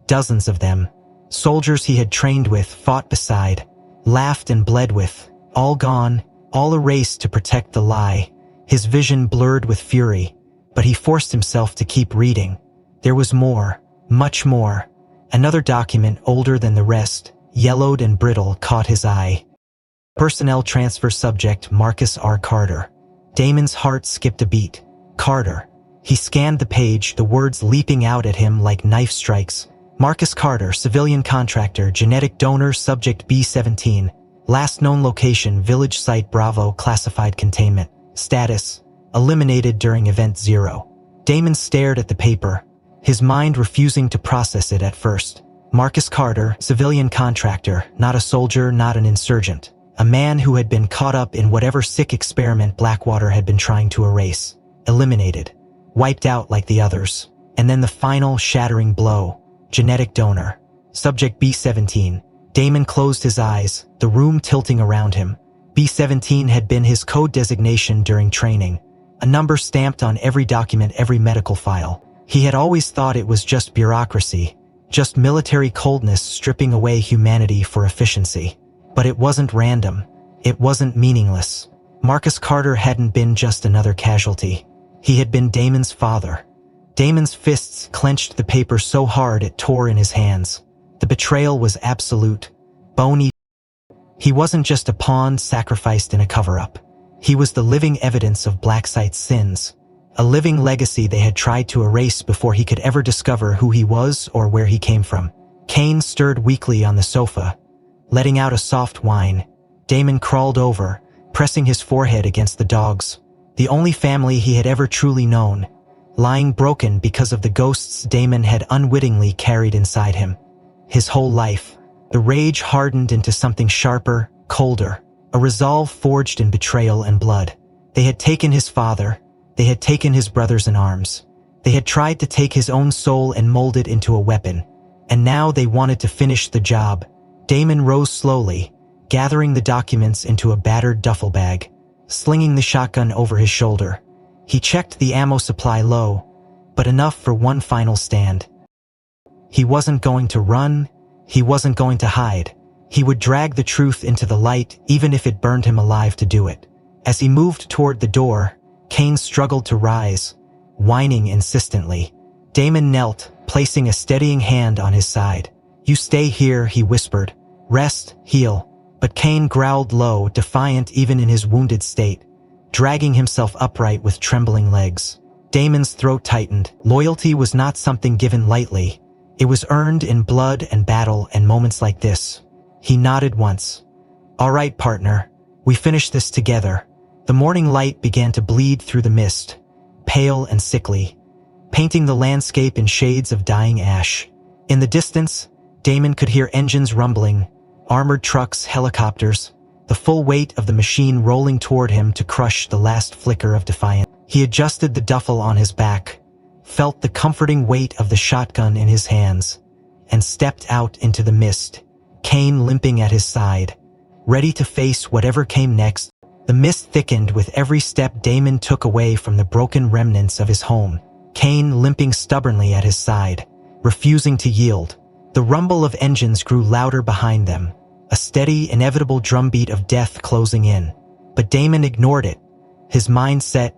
Speaker 1: Dozens of them. Soldiers he had trained with, fought beside, laughed and bled with. All gone, all erased to protect the lie. His vision blurred with fury, but he forced himself to keep reading. There was more, much more. Another document, older than the rest, yellowed and brittle, caught his eye. Personnel transfer subject Marcus R. Carter. Damon's heart skipped a beat. Carter. He scanned the page, the words leaping out at him like knife strikes. Marcus Carter, civilian contractor, genetic donor, subject B-17. Last known location, village site Bravo, classified containment. Status, eliminated during Event 0. Damon stared at the paper, his mind refusing to process it at first. Marcus Carter, civilian contractor, not a soldier, not an insurgent. A man who had been caught up in whatever sick experiment Blackwater had been trying to erase. Eliminated. Wiped out like the others. And then the final shattering blow. Genetic donor. Subject B-17. Damon closed his eyes, the room tilting around him. B-17 had been his code designation during training. A number stamped on every document, every medical file. He had always thought it was just bureaucracy. Just military coldness stripping away humanity for efficiency. But it wasn't random. It wasn't meaningless. Marcus Carter hadn't been just another casualty. He had been Damon's father. Damon's fists clenched the paper so hard it tore in his hands. The betrayal was absolute. Bony. He wasn't just a pawn sacrificed in a cover-up. He was the living evidence of Blacksite's sins. A living legacy they had tried to erase before he could ever discover who he was or where he came from. Kane stirred weakly on the sofa, letting out a soft whine. Damon crawled over, pressing his forehead against the dog's. The only family he had ever truly known, lying broken because of the ghosts Damon had unwittingly carried inside him. His whole life, the rage hardened into something sharper, colder, a resolve forged in betrayal and blood. They had taken his father, they had taken his brothers in arms. They had tried to take his own soul and mold it into a weapon. And now they wanted to finish the job. Damon rose slowly, gathering the documents into a battered duffel bag, slinging the shotgun over his shoulder. He checked the ammo supply low, but enough for one final stand. He wasn't going to run, he wasn't going to hide. He would drag the truth into the light even if it burned him alive to do it. As he moved toward the door, Cain struggled to rise, whining insistently. Damon knelt, placing a steadying hand on his side. "You stay here," he whispered. "Rest, heal." But Cain growled low, defiant even in his wounded state, dragging himself upright with trembling legs. Damon's throat tightened. Loyalty was not something given lightly. It was earned in blood and battle and moments like this. He nodded once. "All right, partner. We finish this together." The morning light began to bleed through the mist, pale and sickly, painting the landscape in shades of dying ash. In the distance, Damon could hear engines rumbling, armored trucks, helicopters, the full weight of the machine rolling toward him to crush the last flicker of defiance. He adjusted the duffel on his back, felt the comforting weight of the shotgun in his hands, and stepped out into the mist, Cain limping at his side, ready to face whatever came next. The mist thickened with every step Damon took away from the broken remnants of his home, Cain limping stubbornly at his side, refusing to yield. The rumble of engines grew louder behind them, a steady, inevitable drumbeat of death closing in. But Damon ignored it, his mind set,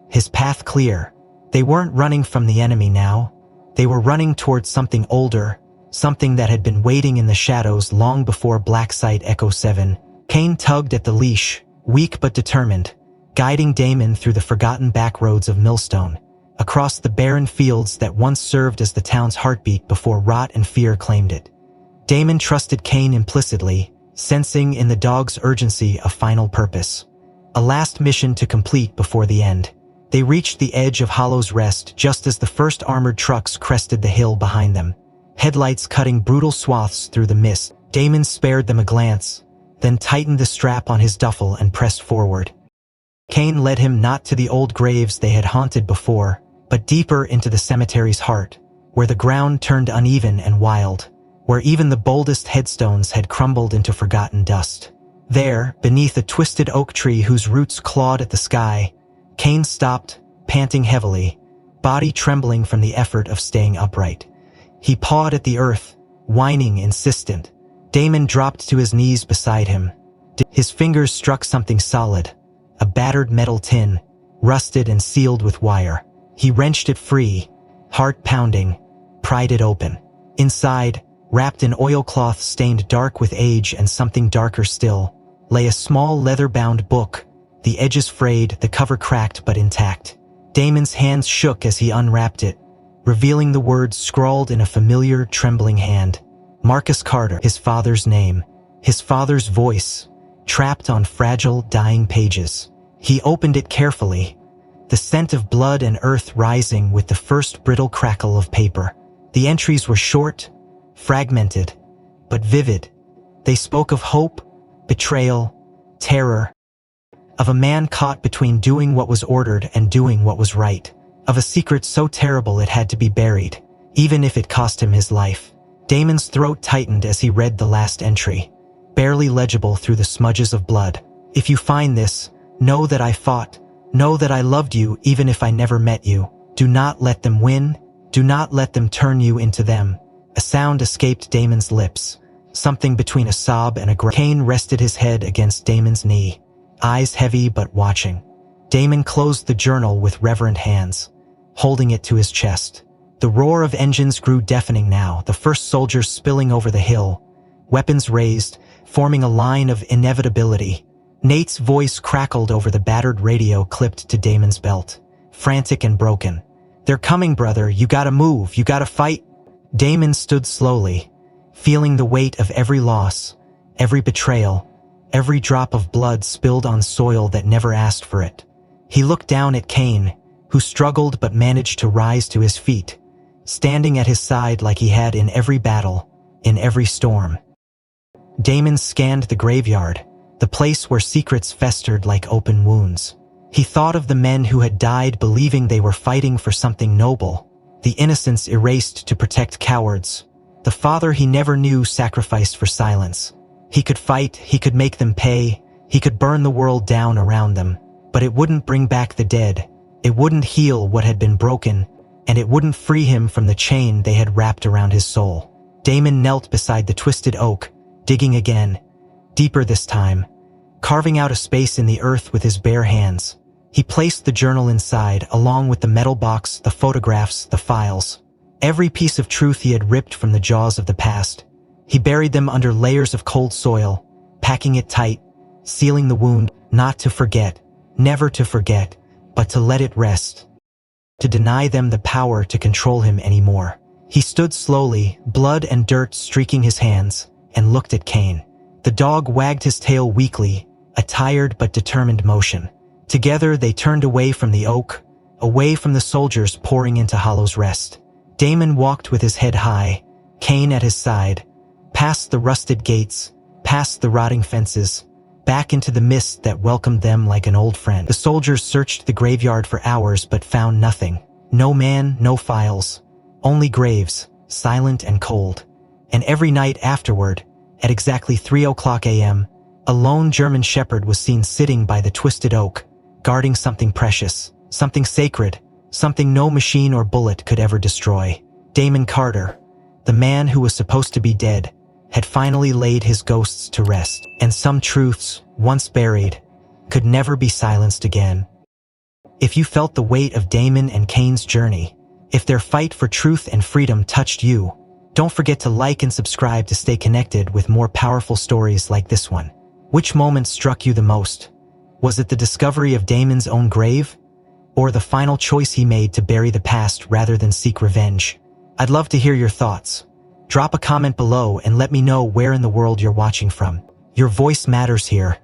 Speaker 1: his path clear. They weren't running from the enemy now. They were running towards something older, something that had been waiting in the shadows long before Black Site Echo 7. Cain tugged at the leash, weak but determined, guiding Damon through the forgotten back roads of Millstone, across the barren fields that once served as the town's heartbeat before rot and fear claimed it. Damon trusted Cain implicitly, sensing in the dog's urgency a final purpose, a last mission to complete before the end. They reached the edge of Hollow's Rest just as the first armored trucks crested the hill behind them, headlights cutting brutal swaths through the mist. Damon spared them a glance, then tightened the strap on his duffel and pressed forward. Cain led him not to the old graves they had haunted before, but deeper into the cemetery's heart, where the ground turned uneven and wild, where even the boldest headstones had crumbled into forgotten dust. There, beneath a twisted oak tree whose roots clawed at the sky, Cain stopped, panting heavily, body trembling from the effort of staying upright. He pawed at the earth, whining insistent. Damon dropped to his knees beside him. His fingers struck something solid, a battered metal tin, rusted and sealed with wire. He wrenched it free, heart pounding, pried it open. Inside, wrapped in oilcloth stained dark with age and something darker still, lay a small leather-bound book, the edges frayed, the cover cracked but intact. Damon's hands shook as he unwrapped it, revealing the words scrawled in a familiar, trembling hand. Marcus Carter, his father's name, his father's voice, trapped on fragile, dying pages. He opened it carefully, the scent of blood and earth rising with the first brittle crackle of paper. The entries were short, fragmented, but vivid. They spoke of hope, betrayal, terror, of a man caught between doing what was ordered and doing what was right, of a secret so terrible it had to be buried, even if it cost him his life. Damon's throat tightened as he read the last entry, barely legible through the smudges of blood. "If you find this, know that I fought. Know that I loved you even if I never met you. Do not let them win. Do not let them turn you into them." A sound escaped Damon's lips, something between a sob and a groan. Cain rested his head against Damon's knee, eyes heavy but watching. Damon closed the journal with reverent hands, holding it to his chest. The roar of engines grew deafening now, the first soldiers spilling over the hill, weapons raised, forming a line of inevitability. Nate's voice crackled over the battered radio clipped to Damon's belt, frantic and broken. "They're coming, brother. You gotta move. You gotta fight." Damon stood slowly, feeling the weight of every loss, every betrayal, every drop of blood spilled on soil that never asked for it. He looked down at Cain, who struggled but managed to rise to his feet, standing at his side like he had in every battle, in every storm. Damon scanned the graveyard, the place where secrets festered like open wounds. He thought of the men who had died believing they were fighting for something noble, the innocents erased to protect cowards, the father he never knew sacrificed for silence. He could fight, he could make them pay, he could burn the world down around them, but it wouldn't bring back the dead. It wouldn't heal what had been broken, and it wouldn't free him from the chain they had wrapped around his soul. Damon knelt beside the twisted oak, digging again, deeper this time, carving out a space in the earth with his bare hands. He placed the journal inside, along with the metal box, the photographs, the files. Every piece of truth he had ripped from the jaws of the past. He buried them under layers of cold soil, packing it tight, sealing the wound, not to forget, never to forget, but to let it rest, to deny them the power to control him anymore. He stood slowly, blood and dirt streaking his hands, and looked at Kane. The dog wagged his tail weakly, a tired but determined motion. Together they turned away from the oak, away from the soldiers pouring into Hollow's Rest. Damon walked with his head high, Kane at his side, past the rusted gates, past the rotting fences, back into the mist that welcomed them like an old friend. The soldiers searched the graveyard for hours but found nothing. No man, no files. Only graves, silent and cold. And every night afterward, at exactly 3:00 a.m., a lone German shepherd was seen sitting by the twisted oak, guarding something precious, something sacred, something no machine or bullet could ever destroy. Damon Carter, the man who was supposed to be dead, had finally laid his ghosts to rest, and some truths, once buried, could never be silenced again. If you felt the weight of Damon and Kane's journey, if their fight for truth and freedom touched you, don't forget to like and subscribe to stay connected with more powerful stories like this one. Which moment struck you the most? Was it the discovery of Damon's own grave? Or the final choice he made to bury the past rather than seek revenge? I'd love to hear your thoughts. Drop a comment below and let me know where in the world you're watching from. Your voice matters here.